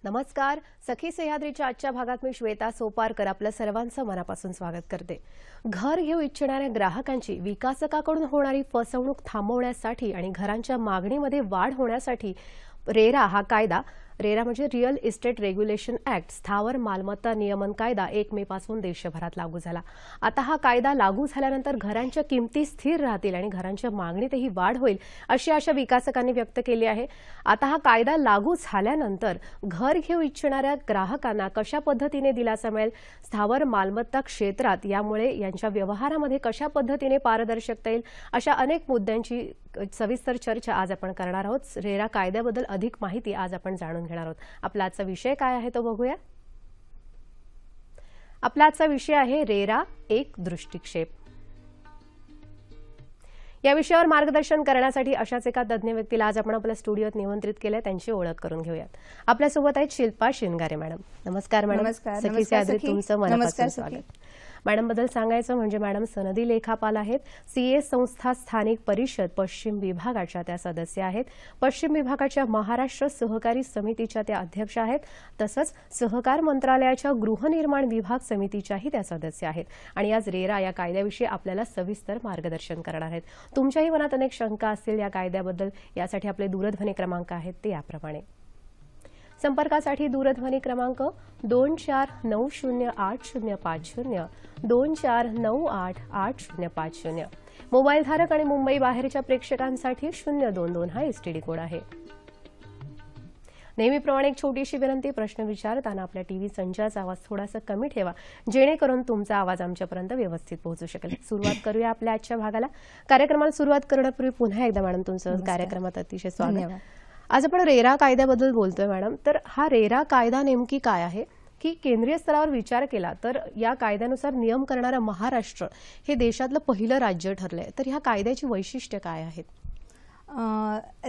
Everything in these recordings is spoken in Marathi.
नमस्कार. सखी सह्याद्रीच्या आजच्या भागात मी श्वेता सोपारकर आपल्या सर्वांचं मनापासून स्वागत करते. घर घेऊ इच्छिणाऱ्या ग्राहकांची विकासकाकडून होणारी फसवणूक थांबवण्यासाठी आणि घरांच्या मागणीमध्ये वाढ होण्यासाठी रेरा हा कायदा, रेरा म्हणजे रिअल इस्टेट रेग्युलेशन ऍक्ट, स्थावर मालमत्ता नियमन कायदा 1 मे पासून देशभरात लागू झाला. आता हा कायदा लागू झाल्यानंतर घरांच्या किमती स्थिर राहतील आणि घरांच्या मागणीतही वाढ होईल अशी आशा विकासकांनी व्यक्त केली आहे. आता हा कायदा लागू झाल्यानंतर घर घेऊ इच्छिणाऱ्या ग्राहकांना कशा पद्धतीने दिलासा मिळेल, स्थावर मालमत्ता क्षेत्रात यामुळे यांच्या व्यवहारामध्ये कशा पद्धतीने पारदर्शकता येईल, अशा अनेक मुद्द्यांची सविस्तर चर्चा आज आपण करणार आहोत. रेरा कायद्याबद्दल अधिक माहिती आज आपण जाणून घेणार आहोत. आपला आजचा विषय काय आहे तो बघूया. आपला आजचा विषय आहे रेरा एक दृष्टिक्षेप. या विषयावर मार्गदर्शन करण्यासाठी अशाच एका तज्ञ व्यक्तीला आज आपण आपल्या स्टुडिओत निमंत्रित केले. त्यांची ओळख करून घेऊयात. आपल्यासोबत आहेत शिल्पा शिंगारे मॅडम. नमस्कार मॅडम. सखी सह्याद्रीत तुमचं मनापासून स्वागत. मॅडम बद्दल सांगायचं म्हणजे मॅडम सनदी लेखापाल आहेत. सीए संस्था स्थानिक परिषद पश्चिम विभागाच्या त्या सदस्य आहेत. पश्चिम विभागाच्या महाराष्ट्र सहकारी समितीच्या त्या अध्यक्ष आहेत. तसंच सहकार मंत्रालयाच्या गृहनिर्माण विभाग समितीच्याही त्या सदस्य आहेत. आणि आज रेरा या कायद्याविषयी आपल्याला सविस्तर मार्गदर्शन करणार आहेत. तुमच्याही मनात अनेक शंका असतील या कायद्याबद्दल, यासाठी आपले दूरध्वनी क्रमांक आहेत ते याप्रमाणे. संपर्कासाठी दूरध्वनी क्रमांक 24908050, 24988050. मोबाईलधारक आणि मुंबई बाहेरच्या प्रेक्षकांसाठी 022 हा एसटीडी कोड आहे. नेहमीप्रमाणे एक छोटीशी विनंती, प्रश्न विचारताना आपल्या टीव्ही संचाचा आवाज थोडासा कमी ठेवा, जेणेकरून तुमचा आवाज आमच्यापर्यंत व्यवस्थित पोहोचू शकेल. सुरुवात करूया आपल्या आजच्या भागाला. कार्यक्रमाला सुरुवात करण्यापूर्वी पुन्हा एकदा मॅडम तुमचं कार्यक्रमात अतिशय स्वागत. आज आपण रेरा कायद्याबद्दल बोलतोय मॅडम. तर हा रेरा कायदा नेमकी काय आहे, की केंद्रीय स्तरावर विचार केला तर या कायद्यानुसार नियम करणारं महाराष्ट्र हे देशातलं पहिलं राज्य ठरलंय. तर ह्या कायद्याची वैशिष्ट्य काय आहेत?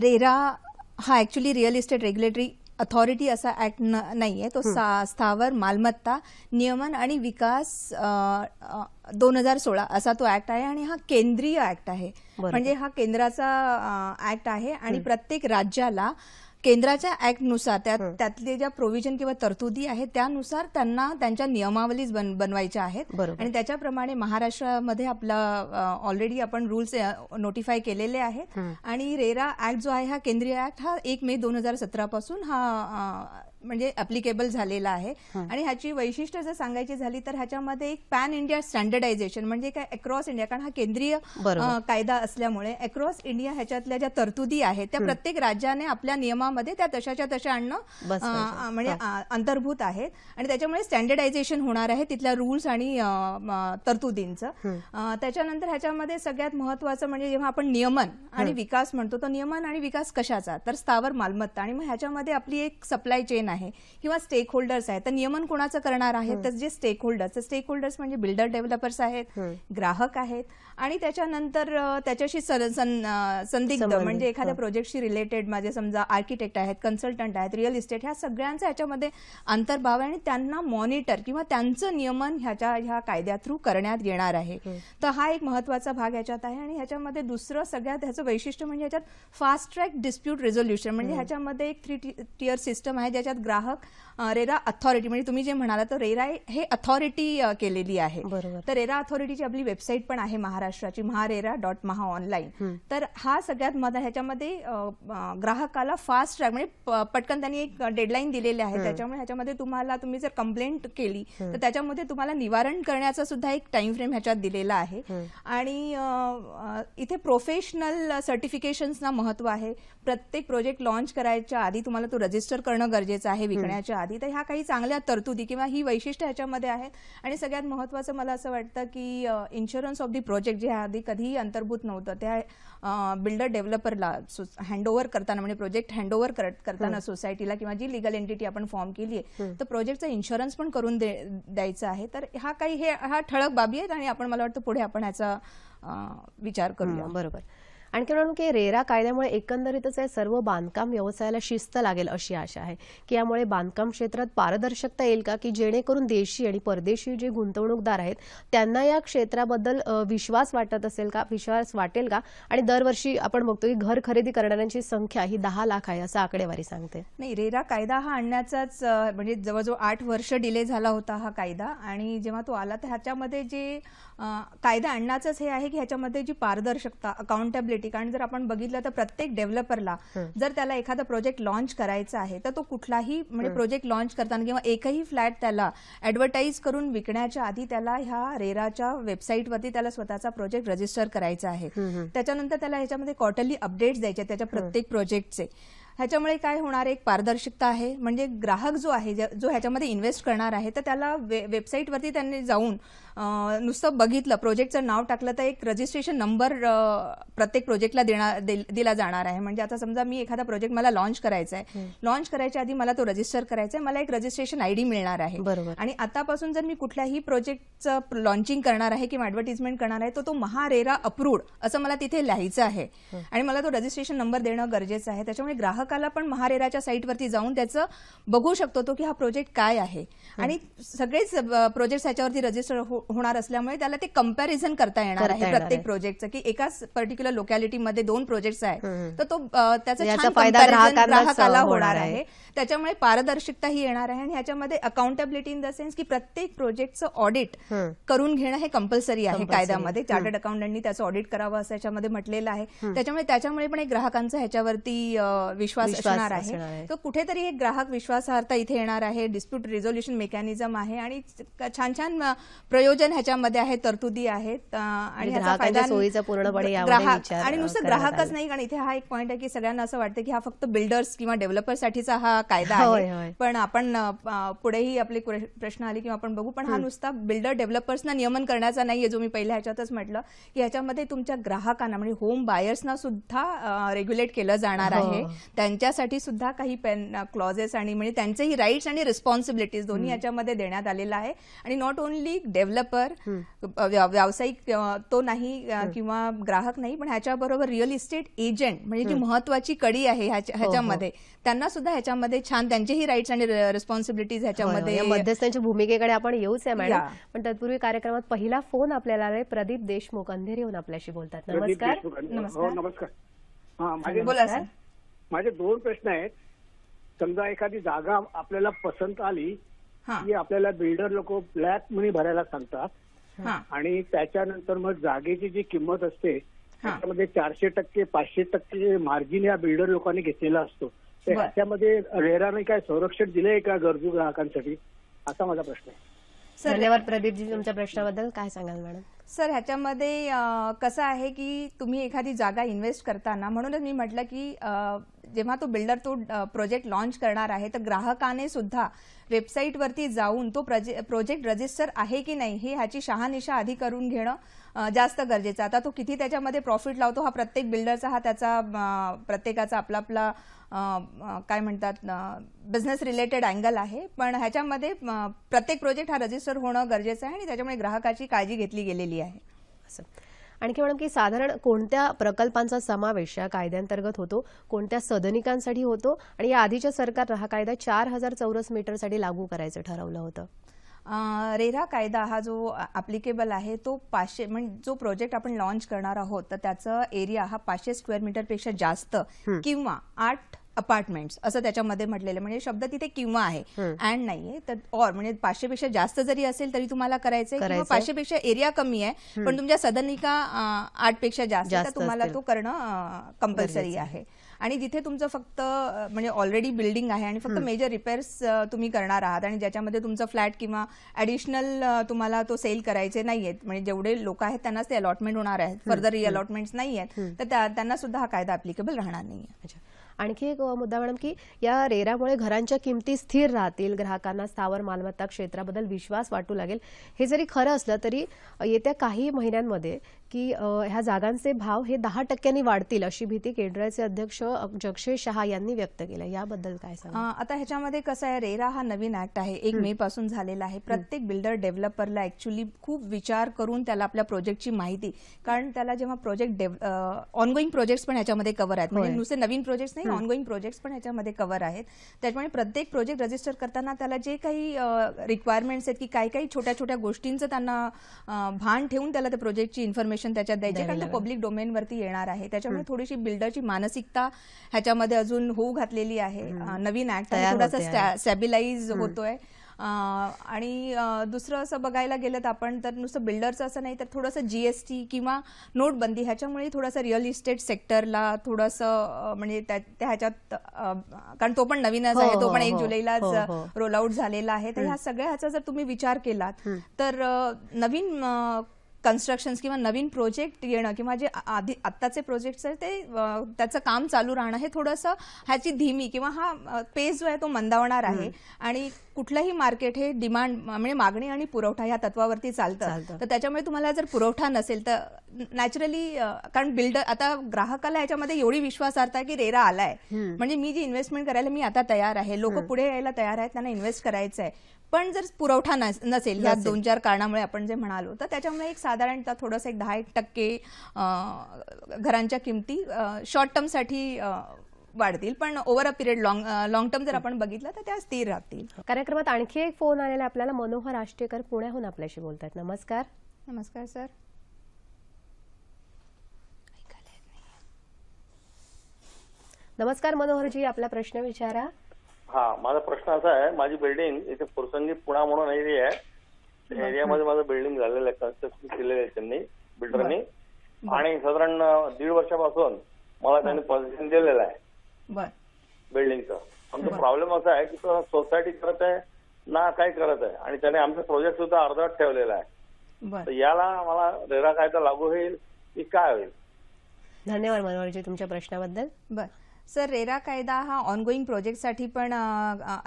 रेरा हा actually real estate regulatory authority असा ऍक्ट नाहीये. तो स्थावर मालमत्ता नियमन आणि विकास 2016 असा तो ऍक्ट आहे आणि हा केंद्रीय ऍक्ट आहे. म्हणजे हा केंद्राचा ऍक्ट आहे आणि प्रत्येक राज्याला केंद्राच्या ऍक्टनुसार त्यातले ज्या प्रोव्हिजन किंवा तरतुदी आहेत त्यानुसार त्यांना त्यांच्या नियमावलीच बनवायच्या आहेत. आणि त्याच्याप्रमाणे महाराष्ट्रामध्ये आपला ऑलरेडी आपण रूल्स नोटिफाय केलेले आहेत. आणि रेरा ऍक्ट जो आहे हा केंद्रीय ऍक्ट हा 1 मे 2017 पासून हा म्हणजे ऍप्लिकेबल झालेला आहे. आणि ह्याची वैशिष्ट्य जर सांगायची झाली तर ह्याच्यामध्ये एक पॅन इंडिया स्टँडर्डायझेशन म्हणजे काय अक्रॉस इंडिया, कारण हा केंद्रीय कायदा असल्यामुळे अक्रॉस इंडिया ह्याच्यातल्या ज्या तरतुदी आहेत त्या प्रत्येक राज्याने आपल्या नियमामध्ये त्या तशाच्या तशा आणणं म्हणजे अंतर्भूत आहेत. आणि त्याच्यामुळे स्टँडर्डायझेशन होणार आहे तिथल्या रूल्स आणि तरतुदींचं. त्याच्यानंतर ह्याच्यामध्ये सगळ्यात महत्वाचं म्हणजे जेव्हा आपण नियमन आणि विकास म्हणतो तर नियमन आणि विकास कशाचा, तर स्थावर मालमत्ता. आणि मग ह्याच्यामध्ये आपली एक सप्लाय चेन आहे किंवा स्टेक होल्डर्स आहेत. तर नियमन कोणाचं करणार आहे, तर जे स्टेक होल्डर्स म्हणजे बिल्डर डेव्हलपर्स आहेत, ग्राहक आहेत आणि त्याच्यानंतर त्याच्याशी संदिग्ध म्हणजे एखाद्या प्रोजेक्टशी रिलेटेड माझे समजा आर्किटेक्ट आहेत, कन्सल्टंट आहेत, रिअल इस्टेट, ह्या सगळ्यांचा ह्याच्यामध्ये अंतर्भाव आहे आणि त्यांना मॉनिटर किंवा त्यांचं नियमन ह्या कायद्या थ्रू करण्यात येणार आहे. तर हा एक महत्वाचा भाग ह्याच्यात आहे. आणि ह्याच्यामध्ये दुसरं सगळ्यात ह्याचं वैशिष्ट्य म्हणजे ह्याच्यात फास्ट ट्रॅक डिस्प्यूट रेझोल्युशन म्हणजे ह्याच्यामध्ये एक 3 टियर सिस्टम आहे ज्याच्यात ग्राहक रेरा अथॉरिटी म्हणजे तुम्ही जे म्हणाला तर रेरा हे अथॉरिटी केलेली आहे. तर रेरा अथॉरिटीची आपली वेबसाईट पण आहे महाराष्ट्राची, maharera.mahaonline. तर हा सगळ्यात ह्याच्यामध्ये ग्राहकाला फास्ट ट्रॅक म्हणजे पटकन त्यांनी एक डेडलाईन दिलेली आहे. त्याच्यामुळे ह्याच्यामध्ये तुम्ही जर कंप्लेंट केली तर त्याच्यामध्ये तुम्हाला निवारण करण्याचा सुद्धा एक टाइम फ्रेम ह्याच्यात दिलेला आहे. आणि इथे प्रोफेशनल सर्टिफिकेशन्सना महत्व आहे. प्रत्येक प्रोजेक्ट लॉन्च करायच्या आधी तुम्हाला तो रजिस्टर करणं गरजेचं आहे विकण्याच्या आधी. तर ह्या काही चांगल्या तरतुदी किंवा ही वैशिष्ट्य ह्याच्यामध्ये आहेत. आणि सगळ्यात महत्वाचं मला असं वाटतं की इन्शुरन्स ऑफ दी प्रोजेक्ट जे आधी कधीही अंतर्भूत नव्हतं त्या बिल्डर डेव्हलपरला हँडओव्हर करताना म्हणजे प्रोजेक्ट हँडओव्हर करताना सोसायटीला किंवा जी लिगल एंटिटी आपण फॉर्म केली आहे तर प्रोजेक्टचा इन्शुरन्स पण करून द्यायचा आहे. तर हा ठळक बाबी आहेत आणि आपण मला वाटतं पुढे आपण ह्याचा विचार करूया. बरोबर. आणखी म्हणून की रेरा कायद्यामुळे एकंदरीतच या सर्व बांधकाम व्यवसायाला शिस्त लागेल अशी आशा आहे की यामुळे बांधकाम क्षेत्रात पारदर्शकता येईल का, की जेणेकरून देशी आणि परदेशी जे गुंतवणूकदार आहेत त्यांना या क्षेत्राबद्दल विश्वास वाटत असेल का, विश्वास वाटेल का? आणि दरवर्षी आपण बघतो की घर खरेदी करणाऱ्यांची संख्या ही 10 लाख आहे असं आकडेवारी सांगते. नाही, रेरा कायदा हा आणण्याचाच म्हणजे जवळजवळ 8 वर्ष डिले झाला होता हा कायदा, आणि जेव्हा तो आला तर ह्याच्यामध्ये जे कायदा आणण्याचंच हे आहे की ह्याच्यामध्ये जी पारदर्शकता, अकाउंटेबिलिटी, कारण जर आपण बघितलं तर प्रत्येक डेव्हलपरला जर त्याला एखादा प्रोजेक्ट लॉन्च करायचा आहे तर तो कुठलाही म्हणजे प्रोजेक्ट लॉन्च करताना किंवा एकही फ्लॅट त्याला ऍडव्हर्टाईज करून विकण्याच्या आधी त्याला ह्या रेराच्या वेबसाईटवरती त्याला स्वतःचा प्रोजेक्ट रजिस्टर करायचा आहे. त्याच्यानंतर त्याला ह्याच्यामध्ये क्वार्टरली अपडेट्स द्यायचे त्याच्या प्रत्येक प्रोजेक्टचे. ह्याच्यामुळे काय होणार, एक पारदर्शकता आहे. म्हणजे ग्राहक जो आहे, जो ह्याच्यामध्ये इन्व्हेस्ट करणार आहे, तर त्याला वेबसाईटवरती त्यांनी जाऊन नुसतं बघितलं, प्रोजेक्टचं नाव टाकलं तर एक रजिस्ट्रेशन नंबर प्रत्येक प्रोजेक्टला दिला जाणार आहे. म्हणजे आता समजा मी एखादा प्रोजेक्ट मला लॉन्च करायचा आहे, लॉन्च करायच्या आधी मला तो रजिस्टर करायचा आहे, मला एक रजिस्ट्रेशन आयडी मिळणार आहे. आणि आतापासून जर मी कुठल्याही प्रोजेक्टचं लॉन्चिंग करणार आहे किंवा ऍडव्हर्टिजमेंट करणार आहे तर तो महारेरा अप्रूव्ड असं मला तिथे लिहायचं आहे आणि मला तो रजिस्ट्रेशन नंबर देणं गरजेचं आहे. त्याच्यामुळे ग्राहकाला पण महारेराच्या साईटवरती जाऊन त्याचं बघू शकतो तो की हा प्रोजेक्ट काय आहे. आणि सगळेच प्रोजेक्ट ह्याच्यावरती रजिस्टर होणार असल्यामुळे त्याला ते कंपॅरिझन करता येणार आहे प्रत्येक प्रोजेक्टचं, की एकाच पर्टिक्युलर लोकॅलिटीमध्ये 2 प्रोजेक्ट्स आहेत तर तो त्याचा छान कंपॅरिझन ग्राहकाला होणार आहे. त्याच्यामुळे पारदर्शकता ही येणार आहे आणि ह्याच्यामध्ये अकाउंटेबिलिटी इन द सेन्स की प्रत्येक प्रोजेक्टचं ऑडिट करून घेणं हे कंपल्सरी आहे कायद्यामध्ये. चार्टर्ड अकाउंटंटनी त्याचं ऑडिट करावं असं याच्यामध्ये म्हटलेलं आहे. त्याच्यामुळे पण एक ग्राहकांचा ह्याच्यावरती विश्वास असणार आहे. तर कुठेतरी एक ग्राहक विश्वासार्हता इथे येणार आहे. डिस्प्यूट रिझोल्युशन मेकॅनिझम आहे आणि छान छान प्रयोजन ह्याच्यामध्ये आहेत, तरतुदी आहेत आणि ह्याचा फायदा सोयीचा पूर्णपणे ग्राहक आणि नुसतं ग्राहकच नाही. कारण इथे हा एक पॉईंट आहे की सगळ्यांना असं वाटतं की हा फक्त बिल्डर्स किंवा डेव्हलपरसाठीचा हा कायदा आहे, पण आपण पुढेही आपले प्रश्न आले किंवा आपण बघू, पण हा नुसता बिल्डर डेव्हलपर्सना नियमन करण्याचा नाहीये, जो मी पहिल्या ह्याच्यातच म्हटलं की ह्याच्यामध्ये तुमच्या ग्राहकांना म्हणजे होम बायर्सना सुद्धा रेग्युलेट केलं जाणार आहे. त्यांच्यासाठी सुद्धा काही क्लॉजेस आणि म्हणजे त्यांचेही राईट्स आणि रिस्पॉन्सिबिलिटीज दोन्ही याच्यामध्ये देण्यात आलेला आहे. आणि नॉट ओनली डेव्हलपर, व्यावसायिक तो नाही किंवा ग्राहक नाही, पण ह्याच्याबरोबर रिअल इस्टेट एजंट म्हणजे जी महत्वाची कडी आहे ह्याच्यामध्ये, त्यांना सुद्धा ह्याच्यामध्ये छान त्यांचेही राईट्स आणि रिस्पॉन्सिबिलिटीज ह्याच्यामध्ये. मध्यस्थांच्या भूमिकेकडे आपण येऊच आहे मॅडम, पण तत्पूर्वी कार्यक्रमात पहिला फोन आपल्याला आलाय. प्रदीप देशमुख अंधेरी येऊन आपल्याशी बोलतात. नमस्कार. नमस्कार. बोला सर. माझे 2 प्रश्न आहेत. समजा एखादी जागा आपल्याला पसंत आली की आपल्याला बिल्डर लोक ब्लॅक मनी भरायला सांगतात आणि त्याच्यानंतर मग जागेची जी किंमत असते त्याच्यामध्ये 400% 500% मार्जिन या बिल्डर लोकांनी घेतलेला असतो. त्याच्यामध्ये रेराने काय संरक्षण दिलंय का गरजू ग्राहकांसाठी, असा माझा प्रश्न आहे. धन्यवाद प्रदीपजी, तुमच्या प्रश्नाबद्दल काय सांगाल मॅडम? सर, ह्याच्यामध्ये कसं आहे की तुम्ही एखादी जागा इन्व्हेस्ट करताना, म्हणूनच मी म्हटलं की जेव्हा तो बिल्डर तो प्रोजेक्ट लॉन्च करणार आहे तर ग्राहकाने सुद्धा वेबसाईटवरती जाऊन तो प्रोजेक्ट रजिस्टर आहे की नाही हे ह्याची शहानिशा आधी करून घेणं जास्त गरजेचं. आता तो किती त्याच्यामध्ये प्रॉफिट लावतो हा प्रत्येक बिल्डरचा, हा त्याचा प्रत्येकाचा आपला आपला काय म्हणतात बिझनेस रिलेटेड अँगल आहे. पण ह्याच्यामध्ये प्रत्येक प्रोजेक्ट हा रजिस्टर होणं गरजेचं आहे आणि त्याच्यामुळे ग्राहकाची काळजी घेतली गेलेली आहे. असं आणखी मॅडम की साधारण कोणत्या प्रकल्पांचा समावेश या कायद्यांतर्गत होतो, कोणत्या सदनिकांसाठी होतो, आणि या आधीच्या सरकारनं हा कायदा 4000 चौरस मीटरसाठी लागू करायचं ठरवलं होतं? रेरा कायदा हा जो ऍप्लिकेबल आहे तो 500 म्हणजे जो प्रोजेक्ट आपण लॉन्च करणार आहोत तर त्याचा एरिया हा 500 स्क्वेअर मीटर पेक्षा जास्त किंवा 8 अपार्टमेंट्स असं त्याच्यामध्ये म्हटलेलं. म्हणजे शब्द तिथे किंवा आहे, अँड नाहीये. तर और म्हणजे 500 पेक्षा जास्त जरी असेल तरी तुम्हाला करायचंय, किंवा 500 पेक्षा एरिया कमी आहे पण तुमच्या सदनिका 8 पेक्षा जास्त तर तुम्हाला तो करणं कंपल्सरी आहे. आणि जिथे तुमचं फक्त म्हणजे ऑलरेडी बिल्डिंग आहे आणि फक्त मेजर रिपेअर्स तुम्ही करणार आहात आणि ज्याच्यामध्ये तुमचं फ्लॅट किंवा ऍडिशनल तुम्हाला तो सेल करायचे नाहीयेत, म्हणजे जेवढे लोक आहेत त्यांनाच ते अलॉटमेंट होणार आहेत, फर्दर रिअलॉटमेंट्स नाही आहेत, तर त्यांना सुद्धा हा कायदा ऍप्लिकेबल राहणार नाहीये. आणखी एक मुद्दा मॅडम की या रेरामुळे घरांच्या किमती स्थिर राहतील, ग्राहकांना स्थावर मालमत्ता क्षेत्राबद्दल विश्वास वाटू लागेल. हे जरी खरं असलं तरी येत्या काही महिन्यांमध्ये की ह्या जागांचे भाव हे 10% वाढतील अशी भीती केंद्राचे अध्यक्ष जगशे शहा यांनी व्यक्त केलं. याबद्दल काय सांगा? आता ह्याच्यामध्ये कसं आहे, रेरा हा नवीन ऍक्ट आहे, 1 मे पासून झालेला आहे. प्रत्येक बिल्डर डेव्हलपरला ऍक्च्युली खूप विचार करून त्याला आपल्या प्रोजेक्टची माहिती, कारण त्याला जेव्हा प्रोजेक्ट ऑनगोईंग प्रोजेक्ट्स पण ह्याच्यामध्ये कव्हर आहेत, म्हणजे नुसते नवीन प्रोजेक्ट्स नाही, ऑनगोईंग प्रोजेक्ट्स पण ह्याच्यामध्ये कव्हर आहेत. त्यामुळे प्रत्येक प्रोजेक्ट रजिस्टर करताना त्याला जे काही रिक्वायरमेंट्स आहेत, की काही काही छोट्या छोट्या गोष्टींचं त्यांना भान ठेवून त्याला त्या प्रोजेक्टची इन्फॉर्मेशन त्याच्यात द्यायची, कारण तो पब्लिक डोमेन वरती येणार आहे. त्याच्यामुळे थोडीशी बिल्डरची मानसिकता ह्याच्यामध्ये अजून होऊ घातलेली आहे. नवीन ऍक्ट थोडासा स्टॅबिलाइज होतोय. आणि दुसरं असं बघायला गेलं तर आपण तर नुसतं बिल्डरचं असं नाही, तर थोडंसं जीएसटी किंवा नोटबंदी ह्याच्यामुळे थोडंसं रिअल इस्टेट सेक्टरला थोडंसं म्हणजे ह्याच्यात, कारण तो पण नवीनच आहे, तो पण 1 जुलैलाच रोल आउट झालेला आहे. तर ह्या सगळ्याचा जर तुम्ही विचार केलात तर नवीन कन्स्ट्रक्शन्स किंवा नवीन प्रोजेक्ट येणं किंवा जे आत्ताचे प्रोजेक्ट्स आहेत ते त्याचं काम चालू राहणं हे थोडंसं ह्याची धीमी किंवा हा पेस जो आहे तो मंदावणार आहे. आणि कुठलंही मार्केट हे डिमांड म्हणजे मागणी आणि पुरवठा ह्या तत्वावरती चालतं. तर त्याच्यामुळे तुम्हाला जर पुरवठा नसेल तर नॅचरली, कारण बिल्डर आता ग्राहकाला याच्यामध्ये एवढी विश्वासार्हता आहे की रेरा आलाय, म्हणजे मी जी इन्व्हेस्टमेंट करायला मी आता तयार आहे, लोक पुढे यायला तयार आहेत, त्यांना इन्व्हेस्ट करायचं आहे. पण जर पुरवठा नसेल या 2-4 कारणामुळे आपण जे म्हणालो, तर त्याच्यामुळे एक साधारणतः थोडंसं 10% घरांच्या किमती शॉर्ट टर्मसाठी वाढतील, पण over a period long term जर आपण बघितलं तर त्या स्थिर राहतील. कार्यक्रमात आणखी एक फोन आलेला आपल्याला. मनोहर आष्टेकर पुण्याहून आपल्याशी बोलतात. नमस्कार. नमस्कार सर. नमस्कार मनोहरजी, आपला प्रश्न विचारा. हा, माझा प्रश्न असा आहे, माझी बिल्डिंग इथे फुरसंगी पुणा म्हणून एरिया आहे, त्या एरियामध्ये माझं बिल्डिंग झालेलं आहे, कन्स्ट्रक्शन केलेलं आहे त्यांनी, बिल्डरनी, आणि साधारण 1.5 वर्षापासून मला त्यांनी पोझिशन दिलेलं आहे बिल्डिंगचं. आमचा प्रॉब्लेम असा आहे की तो सोसायटी करत आहे ना काय करत आहे, आणि त्याने आमचा प्रोजेक्ट सुद्धा अर्धवट ठेवलेला आहे. तर याला मला रेरा कायदा लागू होईल की काय होईल? धन्यवाद मनोहरजी तुमच्या प्रश्नाबद्दल. सर, रेरा कायदा हा ऑनगोईंग प्रोजेक्टसाठी पण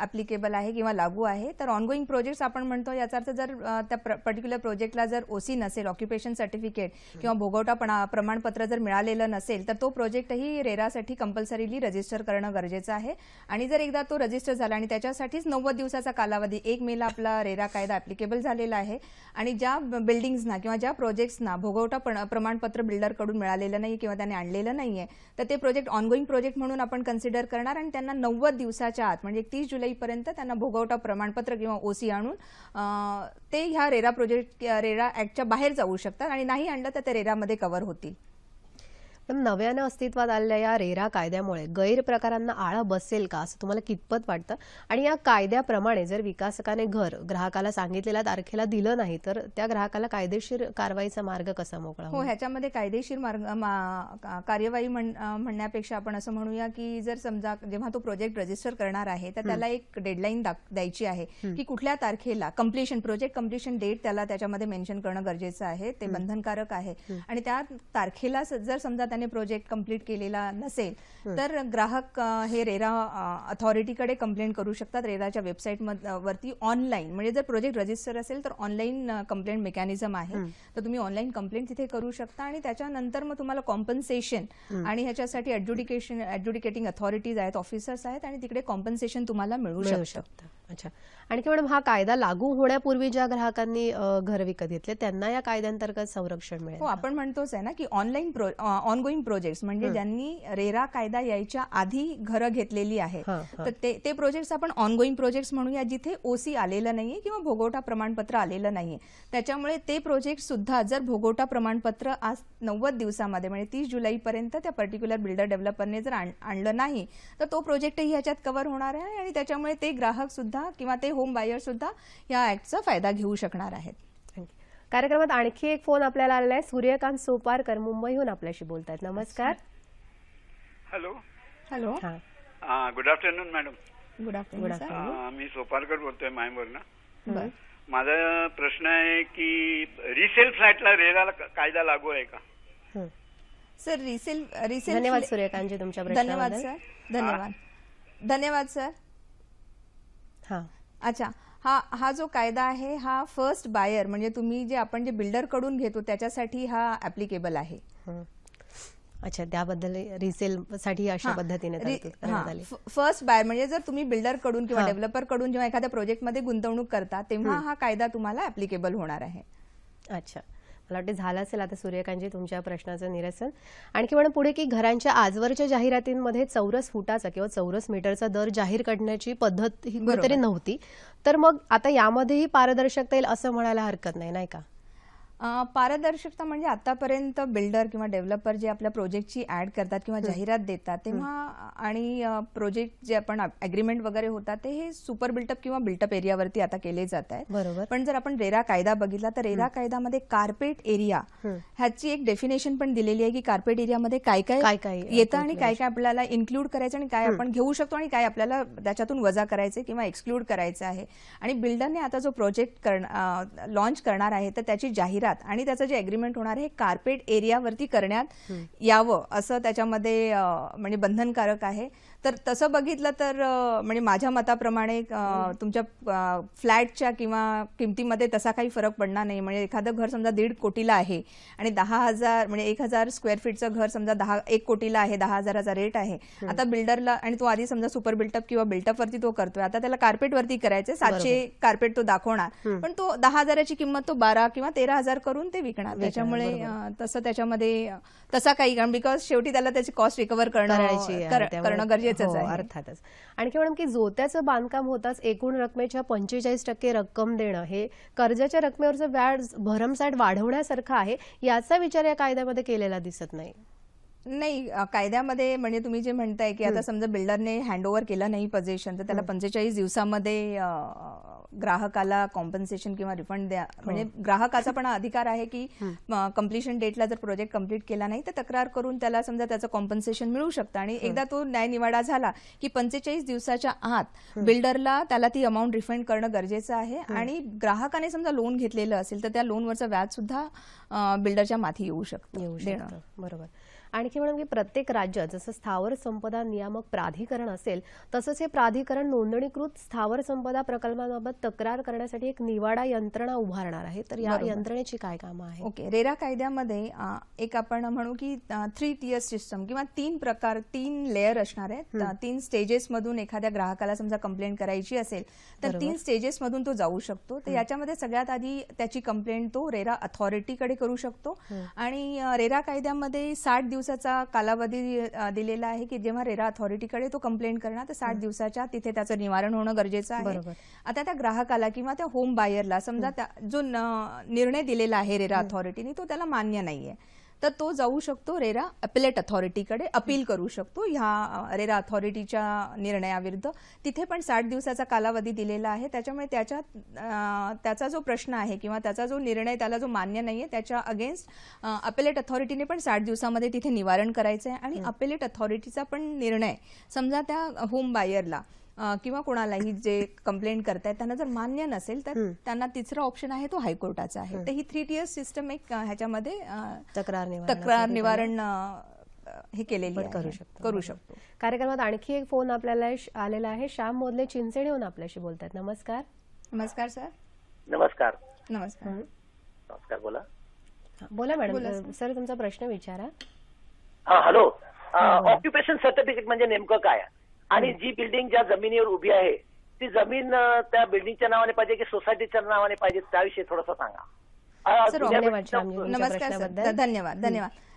ऍप्लिकेबल आहे किंवा लागू आहे. तर ऑनगोईंग प्रोजेक्ट्स आपण म्हणतो याचा अर्थ जर त्या पर्टिक्युलर प्रोजेक्टला जर ओसी नसेल, ऑक्युपेशन सर्टिफिकेट किंवा भोगवटा प्रमाणपत्र जर मिळालेलं नसेल, तर तो प्रोजेक्टही रेरासाठी कंपल्सरीली रजिस्टर करणं गरजेचं आहे. आणि जर एकदा तो रजिस्टर झाला आणि त्याच्यासाठीच 90 दिवसाचा कालावधी 1 मेला आपला रेरा कायदा ऍप्लिकेबल झालेला आहे. आणि ज्या बिल्डिंग्सना किंवा ज्या प्रोजेक्ट्सना भोगवटा प्रमाणपत्र बिल्डरकडून मिळालेलं नाही किंवा त्याने आणलेलं नाहीये, तर ते प्रोजेक्ट ऑनगोईंग प्रोजेक्ट म्हणून आपण कन्सिडर करणार आणि त्यांना 90 दिवसाच्या आत म्हणजे 31 जुलैपर्यंत त्यांना भोगवटा प्रमाणपत्र किंवा ओसी आणून ते ह्या रेरा ऍक्टच्या बाहेर जाऊ शकतात, आणि नाही आणलं तर ते रेरामध्ये कव्हर होतील. पण नव्यानं अस्तित्वात आलेल्या या रेरा कायद्यामुळे गैरप्रकारांना आळा बसेल का, असं तुम्हाला कितपत वाटतं? आणि या कायद्याप्रमाणे जर विकासकाने घर ग्राहकाला सांगितलेल्या तारखेला दिलं नाही तर त्या ग्राहकाला कायदेशीर कारवाईचा मार्ग कसा मोकळा होईल? हो, ह्याच्यामध्ये कायदेशीर कार्यवाही म्हणण्यापेक्षा आपण असं म्हणूया की जर समजा जेव्हा तो प्रोजेक्ट रजिस्टर करणार आहे तर त्याला एक डेडलाईन द्यायची आहे की कुठल्या तारखेला प्रोजेक्ट कम्प्लिशन डेट त्याला त्याच्यामध्ये मेन्शन करणं गरजेचं आहे, ते बंधनकारक आहे. आणि त्या तारखेला जर समजा त्याने प्रोजेक्ट कंप्लीट केलेला नसेल तर ग्राहक हे रेरा अथॉरिटीकडे कंप्लेंट करू शकतात. रेराच्या वेबसाईट वरती ऑनलाईन, म्हणजे जर प्रोजेक्ट रजिस्टर असेल तर ऑनलाईन कंप्लेंट मेकॅनिझम आहे, तर तुम्ही ऑनलाईन कंप्लेंट तिथे करू शकता. आणि त्याच्यानंतर मग तुम्हाला कॉम्पन्सेशन आणि ह्याच्यासाठी ऍड्ज्युडिकेटिंग अथॉरिटीज आहेत, ऑफिसर्स आहेत, आणि तिकडे कॉम्पन्सेशन तुम्हाला मिळू शकतं. अच्छा. आणखी मॅडम, हा कायदा लागू होण्यापूर्वी ज्या ग्राहकांनी घर विकत घेतले त्यांना या कायद्यांतर्गत संरक्षण मिळेल? हो, आपण म्हणतोच आहे ना की ऑनगोईंग प्रोजेक्ट्स म्हणजे ज्यांनी रेरा कायदा यायच्या आधी घरं घेतलेली आहेत, तर ते प्रोजेक्ट्स आपण ऑनगोईंग प्रोजेक्ट्स म्हणूया, जिथे ओसी आलेलं नाहीये किंवा भोगवटा प्रमाणपत्र आलेलं नाहीये. त्याच्यामुळे ते प्रोजेक्ट सुद्धा जर भोगवटा प्रमाणपत्र आज 90 दिवसामध्ये म्हणजे 30 जुलैपर्यंत त्या पर्टिक्युलर बिल्डर डेव्हलपरने जर आणलं नाही तर तो प्रोजेक्टही ह्याच्यात कव्हर होणार आहे. आणि त्याच्यामुळे ते ग्राहक सुद्धा किंवा ते होम बायर सुद्धा या ऍक्टचा फायदा घेऊ शकणार आहेत. कार्यक्रमात आणखी एक फोन आपल्याला आलेला आहे. सूर्यकांत सोपारकर मुंबईहून आपल्याशी बोलतात. नमस्कार. Hello. Good afternoon madam. Good afternoon. मी सोपारकर बोलतोय मायमवरनं. माझा प्रश्न आहे की रिसेल फ्लॅटला रेरा कायदा लागू आहे का? सर, रिसेल धन्यवाद सूर्यकांतजी तुमच्या प्रश्नाबद्दल. धन्यवाद सर. हा, अच्छा. हा जो कायदा आहे हा फर्स्ट बायर म्हणजे तुम्ही आपण जे बिल्डर कडून घेतो त्याच्यासाठी हा ऍप्लिकेबल आहे. अच्छा, त्याबद्दल रिसेल साठी अशा पद्धतीने तरतूद करण्यात आली. फर्स्ट बायर म्हणजे जर तुम्ही बिल्डर कडून किंवा डेव्हलपर कडून जेव्हा एखाद्या प्रोजेक्टमध्ये गुंतवणूक करता तेव्हा हा कायदा तुम्हाला ऍप्लिकेबल होणार आहे. अच्छा, मला वाटते झालं असेल आता सूर्यकांतजी तुमच्या प्रश्नाचं निरसन. आणखी म्हणून पुढे की घरांच्या आजवरच्या जाहिरातींमध्ये चौरस फुटाचा किंवा चौरस मीटरचा दर जाहीर करण्याची पद्धत ही कुठेतरी नव्हती, तर मग आता यामध्येही पारदर्शकता येईल असं म्हणायला हरकत नाही, नाही का? पारदर्शकता म्हणजे आतापर्यंत बिल्डर किंवा डेव्हलपर जे आपल्या प्रोजेक्टची ऍड करतात किंवा जाहिरात देतात तेव्हा आणि प्रोजेक्ट जे आपण अग्रीमेंट वगैरे होतात ते हे सुपर बिल्टअप किंवा बिल्टअप एरियावरती आता केले जात आहेत. बरोबर. पण जर आपण रेरा कायदा बघितला तर रेरा कायद्यामध्ये कार्पेट एरिया ह्याची एक डेफिनेशन पण दिलेली आहे की कार्पेट एरियामध्ये काय काय येतं आणि काय काय आपल्याला इन्क्लूड करायचं आणि काय आपण घेऊ शकतो आणि काय आपल्याला त्याच्यातून वजा करायचे किंवा एक्सक्लूड करायचं आहे. आणि बिल्डरने आता जो प्रोजेक्ट लॉन्च करणार आहे तर त्याची जाहिरात आणि त्याचं जे अग्रीमेंट होणार आहे कार्पेट एरियावरती करण्यात यावं असं त्याच्यामध्ये म्हणजे बंधनकारक आहे. तर तसं बघितलं तर म्हणजे माझ्या मताप्रमाणे तुमच्या फ्लॅटच्या किंवा किमतीमध्ये तसा काही फरक पडणार नाही. म्हणजे एखादं घर समजा 1.5 कोटीला आहे आणि 10,000 म्हणजे 1,000 स्क्वेअर फीटचं घर समजा 1 कोटीला आहे, 10,000चा रेट आहे. आता बिल्डरला आणि तो आधी समजा सुपर बिल्टअप किंवा बिल्टअप वरती तो करतोय, आता त्याला कार्पेट वरती करायचंय, 700 कार्पेट तो दाखवणार, पण तो 10,000ची किंमत तो 12 किंवा 13,000 करून ते विकणार. त्याच्यामुळे तसं त्याच्यामध्ये तसा काही कारण बिकॉज शेवटी त्याला त्याची कॉस्ट रिकव्हर करणं गरजेचं आहे. अर्थातच. आणखी मॅडम की जोत्याचं बांधकाम होताच एकूण रकमेच्या 45% रक्कम देणं हे कर्जाच्या रकमेवरचं व्याज भरमसाठ वाढवण्यासारखं आहे, याचा विचार या कायद्यामध्ये केलेला दिसत नाही. नाही, कायद्यामध्ये म्हणजे तुम्ही जे म्हणताय की आता समजा बिल्डरने हँडओव्हर केलं नाही पोझिशन तर त्याला 45 दिवसामध्ये ग्राहकाला कॉम्पन्सेशन किंवा रिफंड द्या. म्हणजे ग्राहकाचा पण अधिकार आहे की कम्प्लिशन डेटला जर प्रोजेक्ट कम्प्लीट केला नाही तर तक्रार करून त्याला समजा त्याचं कॉम्पन्सेशन मिळू शकतं. आणि एकदा तो न्यायनिवाडा झाला की 45 दिवसाच्या आत बिल्डरला त्याला ती अमाऊंट रिफंड करणं गरजेचं आहे. आणि ग्राहकाने समजा लोन घेतलेलं असेल तर त्या लोनवरचं व्याज सुद्धा बिल्डरच्या माथी येऊ शकतं. बरोबर. आणखी म्हणून की प्रत्येक राज्यात जसं स्थावर संपदा नियामक प्राधिकरण असेल तसंच हे प्राधिकरण नोंदणीकृत स्थावर संपदा प्रकल्पांबाबत तक्रार करण्यासाठी एक निवाडा यंत्रणा उभारणार आहे, तर या यंत्रणेची काय कामं आहेत? ओके, रेरा कायद्यामध्ये एक आपण म्हणू की 3 टियर सिस्टम किंवा 3 लेअर असणार आहेत. 3 स्टेजेस मधून एखाद्या ग्राहकाला समजा कंप्लेंट करायची असेल तर 3 स्टेजेस मधून तो जाऊ शकतो. तर याच्यामध्ये सगळ्यात आधी त्याची कंप्लेंट तो रेरा अथॉरिटीकडे करू शकतो. आणि रेरा कायद्यामध्ये 60 दिवसाचा कालावधी दिलेला आहे की जेव्हा रेरा अथॉरिटीकडे तो कंप्लेंट करणार तर 60 दिवसाच्या तिथे त्याचं निवारण होणं गरजेचं आहे. आता त्या ग्राहकाला किंवा त्या होम बायरला समजा जो निर्णय दिलेला आहे रेरा अथॉरिटीने तो त्याला मान्य नाहीये तर तो जाऊ शकतो रेरा अपिलेट अथॉरिटीकडे अपील करू शकतो ह्या रेरा अथॉरिटीच्या निर्णयाविरुद्ध. तिथे पण 60 दिवसाचा कालावधी दिलेला आहे. त्याच्यामुळे त्याचा जो प्रश्न आहे किंवा त्याचा जो निर्णय त्याला जो मान्य नाहीये त्याच्या अगेन्स्ट अपिलेट अथॉरिटीने पण 60 दिवसामध्ये तिथे निवारण करायचं आहे. आणि अपिलेट अथॉरिटीचा पण निर्णय समजा त्या होम बायरला किंवा कोणालाही जे कंप्लेंट करतायत त्यांना जर मान्य नसेल तर त्यांना तिसरा ऑप्शन आहे तो हायकोर्टाचा आहे. तर ही 3 टियर सिस्टम एक ह्याच्यामध्ये तक्रार निवारण हे केलेली करू शकतो. कार्यक्रमात आणखी एक फोन आपल्याला आलेला आहे. श्याम मोदले चिंचणीहून आपल्याशी बोलतात. नमस्कार. नमस्कार सर. नमस्कार. नमस्कार. बोला मॅडम. सर तुमचा प्रश्न विचारा. हॅलो. ऑक्युपेशन सर्टिफिकेट म्हणजे नेमकं काय आणि जी बिल्डिंग ज्या जमिनीवर उभी आहे ती जमीन त्या बिल्डिंगच्या नावाने पाहिजे की सोसायटीच्या नावाने पाहिजे त्याविषयी थोडंसं सांगा. नमस्कार सर. धन्यवाद.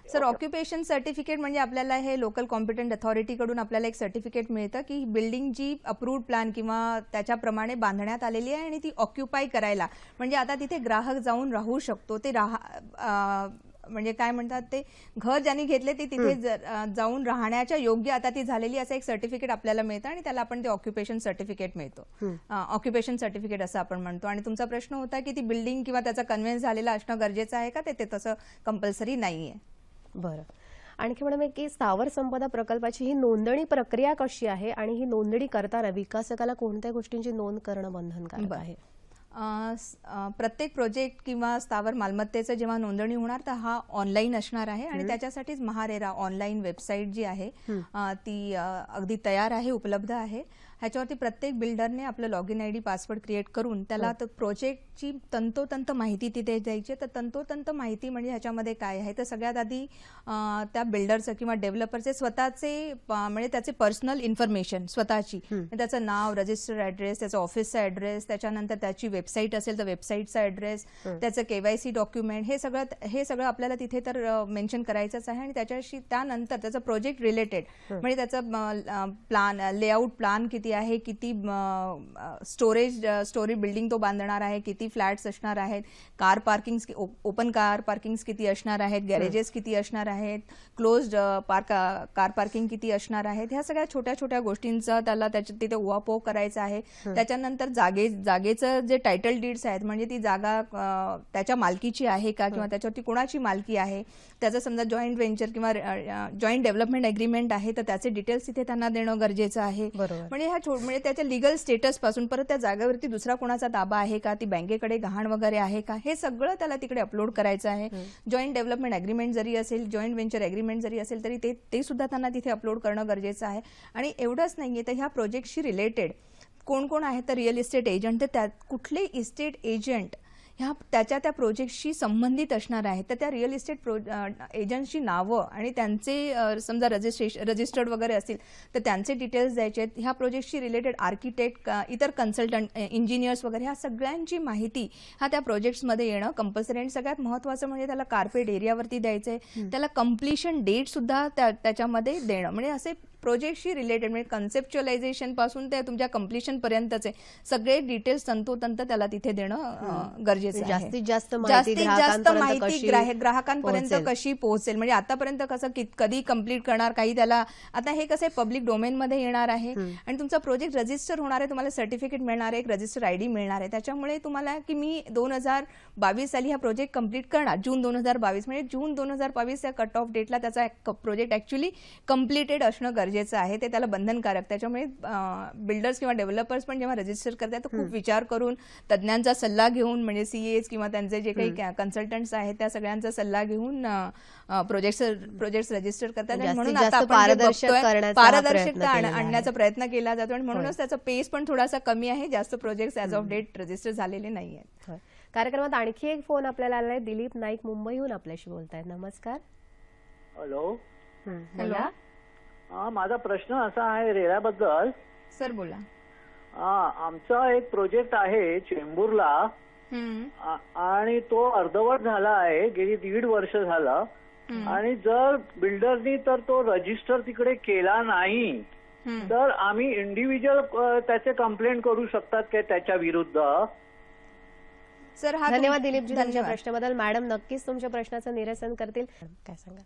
सर, ऑक्युपेशन सर्टिफिकेट म्हणजे आपल्याला हे लोकल कॉम्पिटंट अथॉरिटीकडून आपल्याला एक सर्टिफिकेट मिळतं की बिल्डिंग जी अप्रूव्ड प्लॅन किंवा त्याच्याप्रमाणे बांधण्यात आलेली आहे आणि ती ऑक्युपाय करायला म्हणजे आता तिथे ग्राहक जाऊन राहू शकतो. ते म्हणजे काय म्हणतात ते घर ज्यांनी घेतले ते तिथे जाऊन राहण्याच्या योग्य आता ती झालेली असं एक सर्टिफिकेट आपल्याला मिळतं आणि त्याला आपण ते ऑक्युपेशन सर्टिफिकेट मिळतो. ऑक्युपेशन सर्टिफिकेट असं आपण म्हणतो. आणि तुमचा प्रश्न होता की ती बिल्डिंग किंवा त्याचा कन्व्हेन्स झालेला असणं गरजेचं आहे का ते तसं कंपल्सरी नाहीये. बरं. आणखी म्हणून की स्थावर संपदा प्रकल्पाची ही नोंदणी प्रक्रिया कशी आहे आणि ही नोंदणी करताना विकासकाला कोणत्या गोष्टींची नोंद करणं बंधनकारक आहे? प्रत्येक प्रोजेक्ट किंवा स्थावर मालमत्तेचं जेव्हा नोंदणी होणार तर हा ऑनलाईन असणार आहे आणि त्याच्यासाठीच महारेरा ऑनलाईन वेबसाईट जी आहे ती अगदी तयार आहे, उपलब्ध आहे. ह्याच्यावरती प्रत्येक बिल्डरने आपलं log in ID password create करून त्याला प्रोजेक्टची तंतोतंत माहिती तिथे द्यायची. तर तंतोतंत माहिती म्हणजे ह्याच्यामध्ये काय आहे तर सगळ्यात आधी त्या बिल्डरचं किंवा डेव्हलपरचे स्वतःचे म्हणजे त्याचे पर्सनल इन्फॉर्मेशन स्वतःची, त्याचं नाव, रजिस्टर ॲड्रेस, त्याचा ऑफिसचा ॲड्रेस, त्याच्यानंतर त्याची वेबसाईट असेल तर वेबसाईटचा ॲड्रेस, त्याचं KYC डॉक्युमेंट, हे सगळं आपल्याला तिथे तर मेन्शन करायचंच आहे. आणि त्याच्याशी त्यानंतर त्याचं प्रोजेक्ट रिलेटेड म्हणजे त्याचं प्लान, लेआउट प्लान किती आहे, किती स्टोरी बिल्डिंग तो बांधणार आहे, किती फ्लॅट्स असणार आहेत, car parking, open car parking किती असणार आहेत, गॅरेजेस किती असणार आहेत, क्लोज्ड कार पार्किंग किती असणार आहेत, ह्या सगळ्या छोट्या छोट्या गोष्टींचा त्याला तिथे उहापोह करायचा आहे. त्याच्यानंतर जागेचं जे टायटल डीड्स आहेत म्हणजे ती जागा त्याच्या मालकीची आहे का किंवा त्याच्यावरती कोणाची मालकी आहे, त्याचं समजा जॉईंट व्हेंचर किंवा जॉईंट डेव्हलपमेंट एग्रीमेंट आहे तर त्याचे डिटेल्स तिथे त्यांना देणं गरजेचं आहे. म्हणजे म्हणजे त्याच्या लिगल स्टेटस पासून परत त्या जागेवरती दुसरा कोणाचा ताबा आहे का, ती बँकेकडे गहाण वगैरे आहे का, हे सगळं त्याला तिकडे अपलोड करायचं आहे. जॉईंट डेव्हलपमेंट अग्रीमेंट जरी असेल, जॉईंट व्हेंचर अग्रीमेंट जरी असेल तरी ते सुद्धा त्यांना तिथे अपलोड करणं गरजेचं आहे. आणि एवढंच नाहीये तर ह्या प्रोजेक्टशी रिलेटेड कोण कोण आहे तर रिअल इस्टेट एजंट, तर त्या कुठले इस्टेट एजंट ह्या त्या प्रोजेक्टशी संबंधित असणार आहेत तर त्या रिअल इस्टेट एजंटची नावं आणि त्यांचे समजा रजिस्टर्ड वगैरे असतील तर त्यांचे डिटेल्स द्यायचे आहेत. ह्या प्रोजेक्टशी रिलेटेड आर्किटेक्ट, इतर कन्सल्टंट, इंजिनियर्स वगैरे ह्या सगळ्यांची माहिती त्या प्रोजेक्ट्समध्ये येणं कंपल्सरी. आणि सगळ्यात महत्त्वाचं म्हणजे त्याला कार्पेट एरियावरती द्यायचं आहे, त्याला कम्प्लिशन डेट सुद्धा त्याच्यामध्ये देणं. म्हणजे असे प्रोजेक्टशी रिलेटेड म्हणजे कन्सेप्च्युअलायझेशन पासून ते तुमच्या कम्प्लिशन पर्यंतचे सगळे डिटेल्स तंतोतंत त्याला तिथे देणं गरजेचं आहे. जास्तीत जास्त माहिती ग्राहकांपर्यंत कशी पोहोचेल. म्हणजे आतापर्यंत कसं कधी कम्प्लीट करणार, काही त्याला आता हे कसं पब्लिक डोमेनमध्ये येणार आहे आणि तुमचा प्रोजेक्ट रजिस्टर होणार आहे, तुम्हाला सर्टिफिकेट मिळणार आहे, एक रजिस्टर ID मिळणार आहे. त्याच्यामुळे तुम्हाला की मी 2022 साली हा प्रोजेक्ट कम्प्लीट करणार, जून 2022 म्हणजे जून 2022 या कट ऑफ डेटला त्याचा प्रोजेक्ट ऍक्च्युली कम्प्लिटेड असणं गरजेचं आहे. ते त्याला बंधनकारक. त्याच्यामुळे बिल्डर्स किंवा डेव्हलपर्स पण जेव्हा रजिस्टर करतात तर खूप विचार करून, तज्ञांचा सल्ला घेऊन, म्हणजे CAs किंवा त्यांचे जे काही कन्सल्टंट्स आहेत त्या सगळ्यांचा सल्ला घेऊन प्रोजेक्ट रजिस्टर करतात. म्हणून आता पारदर्शकता आणण्याचा प्रयत्न केला जातो आणि म्हणूनच त्याचा पेस पण थोडासा कमी आहे. जास्त project as of date register झालेले नाही आहेत. कार्यक्रमात आणखी एक फोन आपल्याला आलाय. दिलीप नाईक मुंबईहून आपल्याशी बोलतायत. नमस्कार. हॅलो. बोला. माझा प्रश्न असा आहे रेराबद्दल. सर बोला. आमचा एक प्रोजेक्ट आहे चेंबूरला आणि तो अर्धवट झाला आहे, गेली 1.5 वर्ष झालं. आणि जर बिल्डरनी तर तो रजिस्टर तिकडे केला नाही तर आम्ही इंडिव्हिज्युअल त्याचे कंप्लेंट करू शकतात का त्याच्या विरुद्ध? सर धन्यवाद दिलीपजी तुमच्या प्रश्नाबद्दल. मॅडम नक्कीच तुमच्या प्रश्नाचं निरसन करतील. काय सांगा?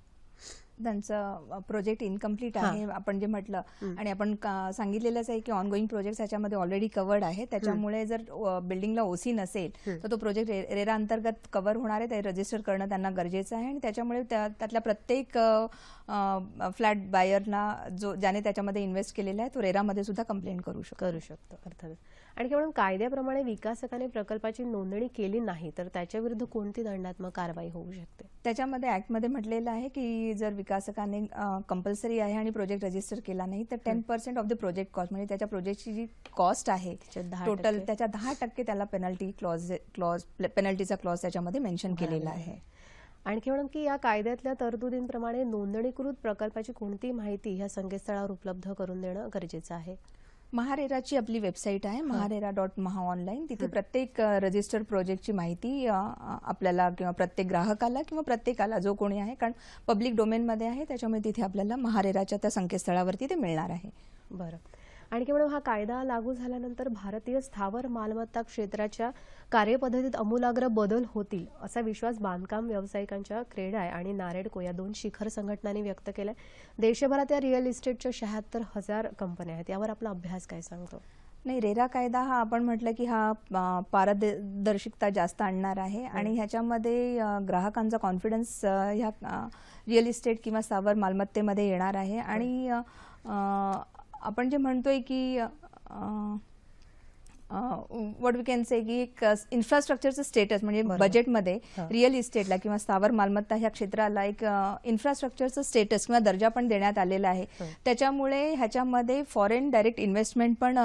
त्यांचं प्रोजेक्ट इनकम्प्लीट आहे आपण जे म्हटलं आणि आपण सांगितलेलंच आहे की ऑनगोईंग प्रोजेक्ट याच्यामध्ये ऑलरेडी कव्हर्ड आहे. त्याच्यामुळे जर बिल्डिंगला OC नसेल तर तो प्रोजेक्ट रेरा अंतर्गत कव्हर होणार आहे. ते रजिस्टर करणं त्यांना गरजेचं आहे. आणि त्याच्यामुळे त्यातल्या प्रत्येक फ्लॅट बायरना ज्याने त्याच्यामध्ये इन्व्हेस्ट केलेला आहे तो रेरामध्ये सुद्धा कंप्लेंट करू शकतो. अर्थात. आणखी म्हणून कायद्याप्रमाणे विकासकाने प्रकल्पाची नोंदणी केली नाही तर त्याच्या विरुद्ध कोणती दंडात्मक कारवाई होऊ शकते? त्याच्यामध्ये ऍक्टमध्ये म्हटलेलं आहे की जर विकासकाने कंपल्सरी आहे आणि प्रोजेक्ट रजिस्टर केला नाही तर 10% ऑफ द प्रोजेक्ट कॉस्ट म्हणजे त्याच्या प्रोजेक्टची जी कॉस्ट आहे टोटल त्याच्या 10% त्याला पेनल्टीचा क्लॉज त्याच्यामध्ये मेन्शन केलेला आहे. आणखी म्हणून की या कायद्यातल्या तरतुदींप्रमाणे नोंदणीकृत प्रकल्पाची कोणती माहिती ह्या संकेतस्थळावर उपलब्ध करून देणं गरजेचं आहे? महारेराची आपली वेबसाईट आहे maharera.maha.online. तिथे प्रत्येक रजिस्टर्ड प्रोजेक्टची माहिती आपल्याला किंवा प्रत्येक ग्राहकाला किंवा प्रत्येकाला जो कोणी आहे, कारण पब्लिक डोमेनमध्ये आहे त्याच्यामुळे तिथे आपल्याला महारेराच्या त्या संकेतस्थळावरती ते मिळणार आहे. बरं. आणखी म्हणून हा कायदा लागू झाल्यानंतर भारतीय स्थावर मालमत्ता क्षेत्राच्या कार्यपद्धतीत आमूलाग्र बदल होतील असा विश्वास बांधकाम व्यावसायिकांच्या क्रेडाय आणि नारेडको या 2 शिखर संघटनांनी व्यक्त केलाय. देशभरात या रिअल इस्टेटच्या 76,000 कंपन्या आहेत. यावर आपला अभ्यास काय सांगतो? नाही, रेरा कायदा हा आपण म्हटलं की हा पारदर्शकता जास्त आणणार आहे आणि ह्याच्यामध्ये ग्राहकांचा कॉन्फिडन्स ह्या रिअल इस्टेट किंवा स्थावर मालमत्तेमध्ये येणार आहे. आणि आपण जे म्हणतोय की व्हॉट वी कॅन से की एक इन्फ्रास्ट्रक्चरचं स्टेटस म्हणजे बजेटमध्ये रिअल इस्टेटला किंवा स्थावर मालमत्ता ह्या क्षेत्राला एक इन्फ्रास्ट्रक्चरचं स्टेटस किंवा दर्जा पण देण्यात आलेला आहे. त्याच्यामुळे ह्याच्यामध्ये फॉरेन डायरेक्ट इन्व्हेस्टमेंट पण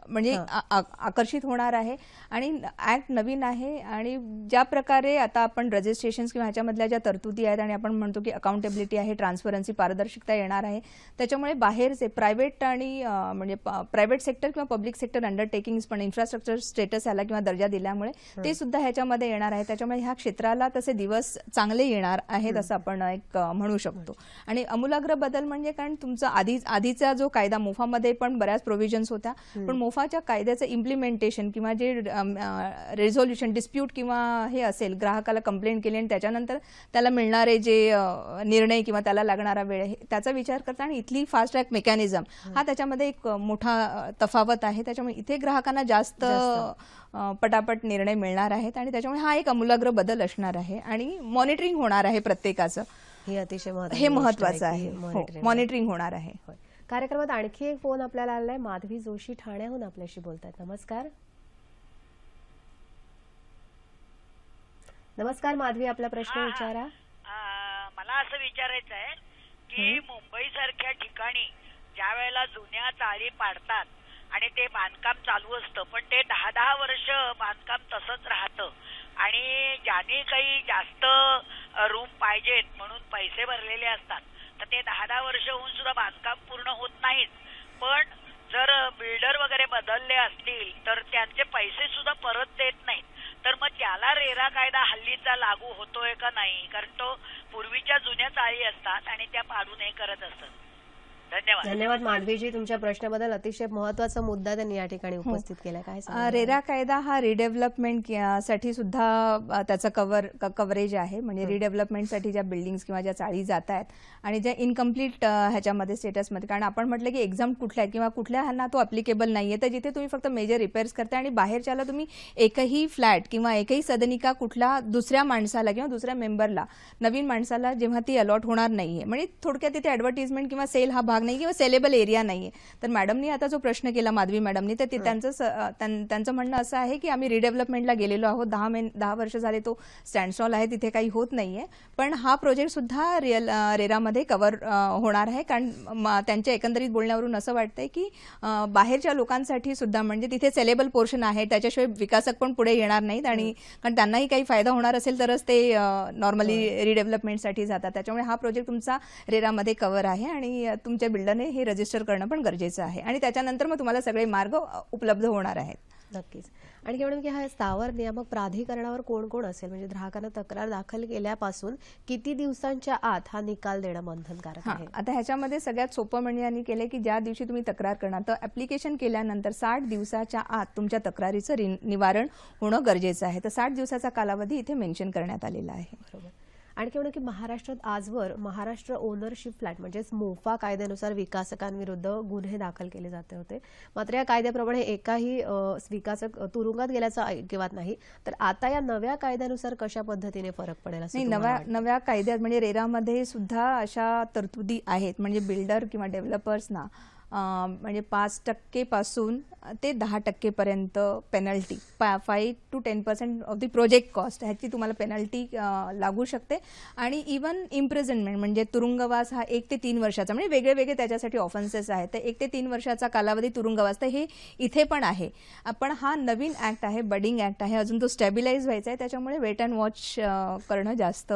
म्हणजे आकर्षित होणार आहे. आणि ऍक्ट नवीन आहे आणि ज्या प्रकारे आता आपण रजिस्ट्रेशन किंवा ह्याच्यामधल्या ज्या तरतुदी आहेत आणि आपण म्हणतो की अकाउंटेबिलिटी आहे, ट्रान्सपरन्सी, पारदर्शकता येणार आहे, त्याच्यामुळे बाहेरचे प्रायव्हेट आणि म्हणजे प्रायव्हेट सेक्टर किंवा पब्लिक सेक्टर अंडरटेकिंग्स पण इन्फ्रास्ट्रक्चर स्टेटस याला किंवा दर्जा दिल्यामुळे ते सुद्धा ह्याच्यामध्ये येणार आहे. त्याच्यामुळे ह्या क्षेत्राला तसे दिवस चांगले येणार आहेत असं आपण एक म्हणू शकतो. आणि आमूलाग्र बदल म्हणजे कारण तुमचा आधीचा जो कायदा मोफामध्ये पण बऱ्याच प्रोव्हिजन्स होत्या, पण मोफाच्या कायद्याचं इम्प्लिमेंटेशन किंवा जे रेझोल्युशन डिस्प्यूट किंवा हे असेल, ग्राहकाला कंप्लेंट केली आणि त्याच्यानंतर त्याला मिळणारे जे निर्णय किंवा त्याला लागणारा वेळ त्याचा विचार करता आणि इथली फास्ट ट्रॅक मेकॅनिझम हा त्याच्यामध्ये एक मोठा तफावत आहे. त्याच्यामुळे इथे ग्राहकांना जास्त पटापट निर्णय मिळणार आहेत आणि त्याच्यामुळे हा एक आमूलाग्र बदल असणार आहे आणि मॉनिटरिंग होणार आहे प्रत्येकाचं. हे अतिशय महत्वाचं आहे. मॉनिटरिंग होणार आहे. कार्यक्रमात आणखी एक फोन आपल्याला आलाय. माधवी जोशी ठाण्याहून आपल्याशी बोलतायत. नमस्कार. नमस्कार माधवी, आपला प्रश्न विचारा. मला असं विचारायचं आहे की मुंबई सारख्या ठिकाणी ज्या वेळेला जुन्या चाळी पाडतात आणि ते बांधकाम चालू असतं, पण ते 10-10 वर्ष बांधकाम तसंच राहतं आणि ज्यांनी काही जास्त रूम पाहिजेत म्हणून पैसे भरलेले असतात तर ते 10-10 वर्ष होऊन सुद्धा बांधकाम पूर्ण होत नाहीत. पण जर बिल्डर वगैरे बदलले असतील तर त्यांचे पैसे सुद्धा परत देत नाहीत. तर मग त्याला रेरा कायदा हल्लीचा लागू होतोय का नाही? कारण तो पूर्वीच्या जुन्या चाळी असतात आणि त्या पाडून हे करत असतात. धन्यवाद माधवीजी, तुमच्या प्रश्नाबद्दल. अतिशय महत्वाचा मुद्दा त्यांनी या ठिकाणी उपस्थित केला. काय रेरा कायदा हा रिडेव्हलपमेंट साठी सुद्धा त्याचा कव्हरेज आहे. म्हणजे रिडेव्हलपमेंटसाठी ज्या बिल्डिंग्स किंवा ज्या चाळी जात आहेत आणि ज्या इनकम्प्लीट ह्याच्यामध्ये स्टेटसमध्ये, कारण आपण म्हटलं की एक्झाम कुठल्या किंवा कुठल्या ह्यांना तो अप्लिकेबल नाहीये, तर जिथे तुम्ही फक्त मेजर रिपेअर्स करताय आणि बाहेरच्याला तुम्ही एकही फ्लॅट किंवा एकही सदनिका कुठल्या दुसऱ्या माणसाला किंवा दुसऱ्या मेंबरला, नवीन माणसाला जेव्हा ती अलॉट होणार नाहीये, म्हणजे थोडक्यात तिथे ऍडव्हर्टिजमेंट किंवा सेल हा भाग नाही किंवा सेलेबल एरिया नाहीये. तर मॅडमनी आता जो प्रश्न केला माधवी मॅडमनी, तर त्यांचं म्हणणं असं आहे की आम्ही रिडेव्हलपमेंटला गेलेलो आहोत, 10 वर्ष झाले तो स्टँडस्टॉल आहे, तिथे काही होत नाहीये. पण हा प्रोजेक्ट सुद्धा रेरामध्ये कव्हर होणार आहे. कारण त्यांच्या एकंदरीत बोलण्यावरून असं वाटतंय की बाहेरच्या लोकांसाठी सुद्धा म्हणजे तिथे सेलेबल पोर्शन आहे, त्याच्याशिवाय विकासक पण पुढे येणार नाहीत आणि कारण त्यांनाही काही फायदा होणार असेल तरच ते नॉर्मली रिडेव्हलपमेंटसाठी जातात. त्याच्यामुळे हा प्रोजेक्ट तुमचा रेरामध्ये कव्हर आहे आणि तुमच्या बिल्डरने हे रजिस्टर करणं पण गरजेचं आहे आणि त्याच्यानंतर मग तुम्हाला सगळे मार्ग उपलब्ध होणार आहेत. नक्कीच. आणि मॅडम की हा स्थावर नियामक प्राधिकरणावर कोण कोण असेल? म्हणजे ग्राहकांना तक्रार दाखल केल्यापासून किती दिवसांच्या आत हा निकाल देणं बंधनकारक आहे? आता ह्याच्यामध्ये सगळ्यात सोपं म्हणजे यांनी केलंय की ज्या दिवशी तुम्ही तक्रार करणार तर ऍप्लिकेशन केल्यानंतर 60 दिवसाच्या आत तुमच्या तक्रारीचं निवारण होणं गरजेचं आहे. तर 60 दिवसाचा कालावधी इथे मेन्शन करण्यात आलेला आहे. बरोबर. आणखी म्हणून की महाराष्ट्रात आजवर महाराष्ट्र ओनरशिप फ्लॅट म्हणजेच मोफा कायद्यानुसार विकासकांविरुद्ध गुन्हे दाखल केले जाते होते. मात्र या कायद्याप्रमाणे एकाही विकासक तुरुंगात गेल्याचा ऐकिवात नाही. तर आता या नव्या कायद्यानुसार कशा पद्धतीने फरक पडेल? नाही, नव्या कायद्यात म्हणजे रेरामध्ये सुद्धा अशा तरतुदी आहेत. म्हणजे बिल्डर किंवा डेव्हलपर्सना म्हणजे 5% पासून ते 10% पर्यंत penalty, 5 to 10% of the project cost ह्याची तुम्हाला पेनल्टी लागू शकते. आणि इव्हन इम्प्रिझनमेंट म्हणजे तुरुंगवास हा 1 ते 3 वर्षाचा, म्हणजे वेगळे वेगळे त्याच्यासाठी ऑफेन्सेस आहेत. तर 1 ते 3 वर्षाचा कालावधी तुरुंगवास, तर हे इथे पण आहे. पण हा नवीन ऍक्ट आहे, बडिंग ऍक्ट आहे, अजून तो स्टॅबिलाइज व्हायचा आहे. त्याच्यामुळे वेट अँड वॉच करणं जास्त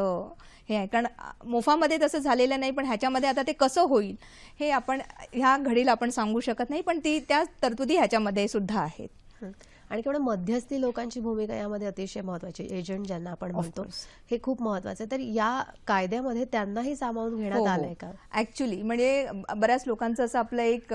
हे आहे. कारण मोफामध्ये तसं झालेलं नाही, पण ह्याच्यामध्ये आता ते कसं होईल हे आपण ह्या घडीला आपण सांगू शकत नाही. पण त्या तरतुदी ह्याच्यामध्ये सुद्धा आहेत. आणि केवळ मध्यस्थी लोकांची भूमिका यामध्ये अतिशय महत्वाची, एजंट ज्यांना आपण म्हणतो, हे खूप महत्वाचं आहे. तर या कायद्यामध्ये त्यांनाही सामावून घेण्यात आलंय का? ऍक्च्युली म्हणजे बऱ्याच लोकांचं असं आपलं एक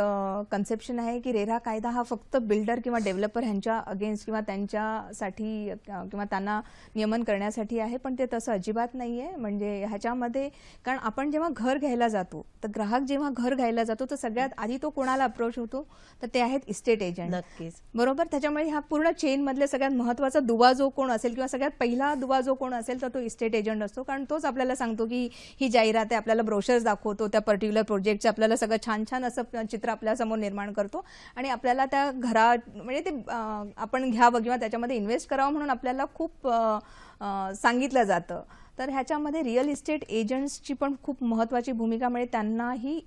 कन्सेप्शन आहे की रेरा कायदा हा फक्त बिल्डर किंवा डेव्हलपर ह्यांच्या अगेन्स्ट किंवा त्यांच्यासाठी किंवा त्यांना नियमन करण्यासाठी आहे. पण ते तसं अजिबात नाहीये. म्हणजे ह्याच्यामध्ये कारण आपण जेव्हा घर घ्यायला जातो, तर ग्राहक जेव्हा घर घ्यायला जातो तर सगळ्यात आधी तो कोणाला अप्रोच होतो, तर ते आहेत इस्टेट एजंट. नक्कीच. बरोबर. त्याच्यामुळे ह्या पूर्ण चेन मधले सगळ्यात महत्त्वाचा दुवा जो कोण असेल किंवा सगळ्यात पहिला दुवा जो कोण असेल तर तो इस्टेट एजंट असतो, कारण तोच आपल्याला सांगतो की ही जाहिरात आहे, आपल्याला ब्रोशर्स दाखवतो, त्या पर्टिक्युलर प्रोजेक्टचं आपल्याला सगळं छान छान असं चित्र आपल्यासमोर निर्माण करतो आणि आपल्याला त्या म्हणजे ते आपण घ्यावं किंवा त्याच्यामध्ये इन्व्हेस्ट करावं म्हणून आपल्याला खूप सांगितलं जातं. तर ह्याच्यामध्ये रिअल इस्टेट एजंट्सची पण खूप महत्त्वाची भूमिका, म्हणजे त्यांनाही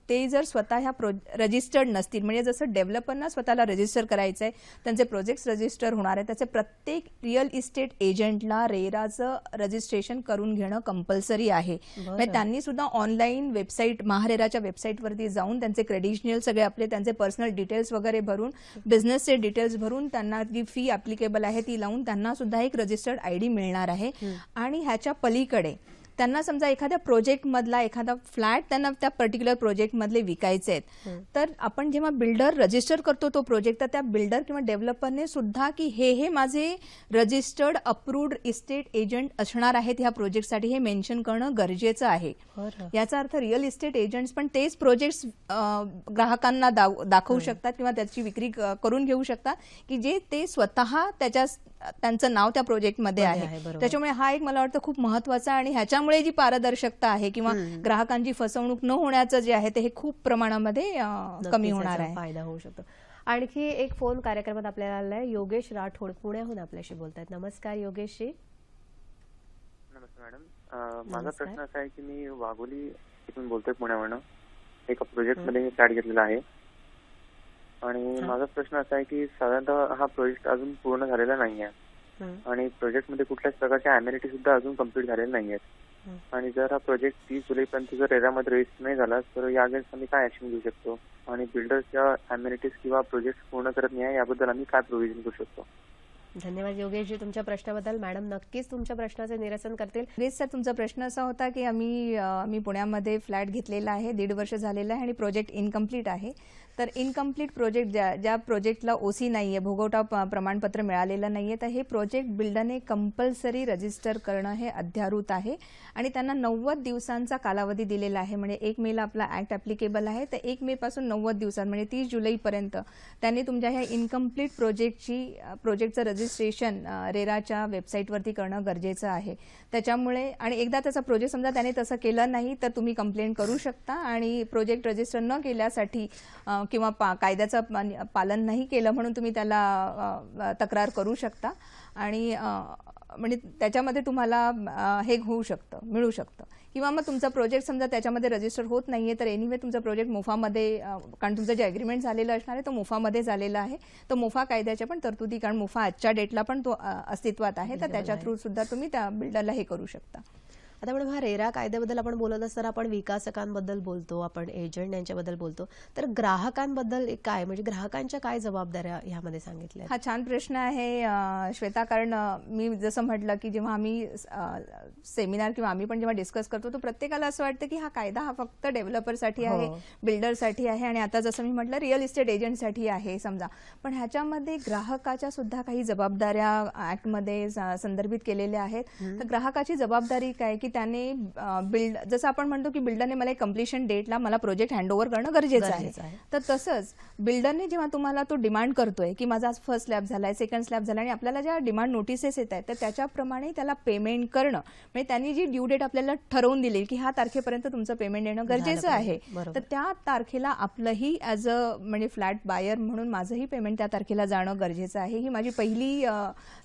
ते जर स्वतः ह्या रजिस्टर्ड नसतील, म्हणजे जसं डेव्हलपरना स्वतःला रजिस्टर करायचं आहे, त्यांचे प्रोजेक्ट्स रजिस्टर होणार आहे, त्याचे प्रत्येक रिअल इस्टेट एजंटला रेराचं रजिस्ट्रेशन करून घेणं कंपल्सरी आहे. म्हणजे त्यांनी सुद्धा ऑनलाईन वेबसाईट महारेराच्या वेबसाईटवरती जाऊन त्यांचे क्रेडिशनल सगळे आपले त्यांचे पर्सनल डिटेल्स वगैरे भरून, बिझनेसचे डिटेल्स भरून, त्यांना जी फी ऍप्लिकेबल आहे ती लावून त्यांना सुद्धा एक रजिस्टर्ड आयडी मिळणार आहे. आणि ह्याच्या पलीकडे त्यांना समजा एखाद्या प्रोजेक्ट मधला एखादा फ्लॅट त्यांना त्या पर्टिक्युलर प्रोजेक्ट मधले विकायचे आहेत, तर आपण जेव्हा बिल्डर रजिस्टर करतो तो प्रोजेक्ट, तर त्या बिल्डर किंवा डेव्हलपरने सुद्धा की हे माझे रजिस्टर्ड अप्रूव्ड इस्टेट एजंट असणार आहेत ह्या प्रोजेक्टसाठी हे मेन्शन करणं गरजेचं आहे. याचा अर्थ रिअल इस्टेट एजंट्स पण तेच प्रोजेक्ट्स ग्राहकांना दाखवू शकतात किंवा त्याची विक्री करून घेऊ शकतात की जे ते स्वतः त्यांचं नाव त्या प्रोजेक्टमध्ये आहे. त्याच्यामुळे हा एक मला वाटतं खूप महत्वाचा, आणि ह्याच्यामुळे जी पारदर्शकता आहे किंवा ग्राहकांची फसवणूक न होण्याचं जे आहे ते हे खूप प्रमाणामध्ये कमी होणार आहे, फायदा होऊ शकतो. आणखी एक फोन कार्यक्रमात आपल्याला आलाय. योगेश राठोड पुण्याहून आपल्याशी बोलतायत. नमस्कार योगेशजी. नमस्कार मॅडम, माझा प्रश्न असा आहे की मी वाघोली इथून बोलतोय, पुण्यावरून. एका प्रोजेक्ट मध्ये मी फ्लॅट घेतलेला आहे आणि माझा प्रश्न असा आहे की साधारणतः हा प्रोजेक्ट अजून पूर्ण झालेला नाही आहे आणि प्रोजेक्ट मध्ये कुठल्याच प्रकारच्या अमेनिटी सुद्धा अजून कम्प्लीट झालेल्या नाही आहेत. आणि जर हा प्रोजेक्ट 30 जुलैपर्यंत जर रेरामध्ये रजिस्टर नाही झाला तर या अगेन्स्ट आम्ही काय ऍक्शन घेऊ शकतो आणि बिल्डर्स या अमेनिटीज किंवा प्रोजेक्ट पूर्ण करत नाही याबद्दल आम्ही काय प्रोव्हिजन करू शकतो? धन्यवाद योगेशजी तुमच्या प्रश्नाबद्दल. मॅडम नक्कीच तुमच्या प्रश्नाचे निरसन करतील. रेस सर, तुमचा प्रश्न असा होता की आम्ही पुण्यामध्ये फ्लॅट घेतलेला आहे, 1.5 वर्ष झालेलं आहे आणि प्रोजेक्ट इनकम्प्लीट आहे. तर इनकम्प्लीट प्रोजेक्ट ज्या प्रोजेक्टला ओसी नाहीये, भोगवटा प्रमाणपत्र मिळालेलं नाहीये, तर हे प्रोजेक्ट बिल्डरने कंपल्सरी रजिस्टर करणं हे अध्यारूत आहे आणि त्यांना 90 दिवसांचा कालावधी दिलेला आहे. म्हणजे 1 मेला आपला ऍक्ट ऍप्लिकेबल आहे, तर 1 मे पासून 90 दिवसांत म्हणजे 30 जुलैपर्यंत त्यांनी तुमच्या ह्या इनकम्प्लीट प्रोजेक्टचं रजिस्ट्रेशन रेराच्या वेबसाईटवरती करणं गरजेचं आहे. त्याच्यामुळे आणि एकदा त्याचा प्रोजेक्ट समजा त्याने तसं केलं नाही तर तुम्ही कंप्लेंट करू शकता आणि प्रोजेक्ट रजिस्टर न केल्यासाठी किंवा कायद्याचं पालन नाही केलं म्हणून तुम्ही त्याला तक्रार करू शकता आणि म्हणजे त्याच्यामध्ये तुम्हाला हे होऊ शकतं, मिळू शकतं. किंवा मग तुमचा प्रोजेक्ट समजा त्याच्यामध्ये रजिस्टर होत नाहीये तर एनिवे तुमचा प्रोजेक्ट मोफामध्ये, कारण तुमचं जे अग्रीमेंट झालेलं असणार आहे तो मोफामध्ये झालेला आहे, तर मोफा कायद्याच्या पण तरतुदी, कारण मोफा आजच्या डेटला पण तो अस्तित्वात आहे, तर त्याच्या थ्रू सुद्धा तुम्ही त्या बिल्डरला हे करू शकता. आता मॅडम, हा रेरा कायद्याबद्दल आपण बोलत असताना आपण विकासकांबद्दल बोलतो, आपण एजंट यांच्याबद्दल बोलतो, तर ग्राहकांबद्दल काय, म्हणजे ग्राहकांच्या काय जबाबदाऱ्या ह्यामध्ये सांगितल्या? हा छान प्रश्न आहे श्वेता, कारण मी जसं म्हटलं की जेव्हा आम्ही सेमिनार किंवा आम्ही पण जेव्हा डिस्कस करतो तर प्रत्येकाला असं वाटतं की हा कायदा हा फक्त डेव्हलपरसाठी आहे, बिल्डरसाठी आहे आणि आता जसं मी म्हटलं रिअल इस्टेट एजंटसाठी आहे समजा, पण ह्याच्यामध्ये ग्राहकाच्या सुद्धा काही जबाबदाऱ्या ऍक्टमध्ये संदर्भित केलेल्या आहेत. तर ग्राहकाची जबाबदारी काय की त्याने जसं आपण म्हणतो की बिल्डरने मला कम्प्लिशन डेटला मला प्रोजेक्ट हँडओव्हर करणं गरजेचं आहे, तर तसंच बिल्डरने जेव्हा तुम्हाला तो डिमांड करतोय की माझा फर्स्ट स्लॅब झालाय, सेकंड स्लॅब झाला आणि आपल्याला ज्या डिमांड नोटिसेस येत आहेत तर त्याच्याप्रमाणे त्याला पेमेंट करणं, म्हणजे त्यांनी जी ड्यू डेट आपल्याला ठरवून दिली की ह्या तारखेपर्यंत तुमचं पेमेंट येणं गरजेचं आहे, तर त्या तारखेला आपलंही ॲज अ म्हणजे फ्लॅट बायर म्हणून माझंही पेमेंट त्या तारखेला जाणं गरजेचं आहे. ही माझी पहिली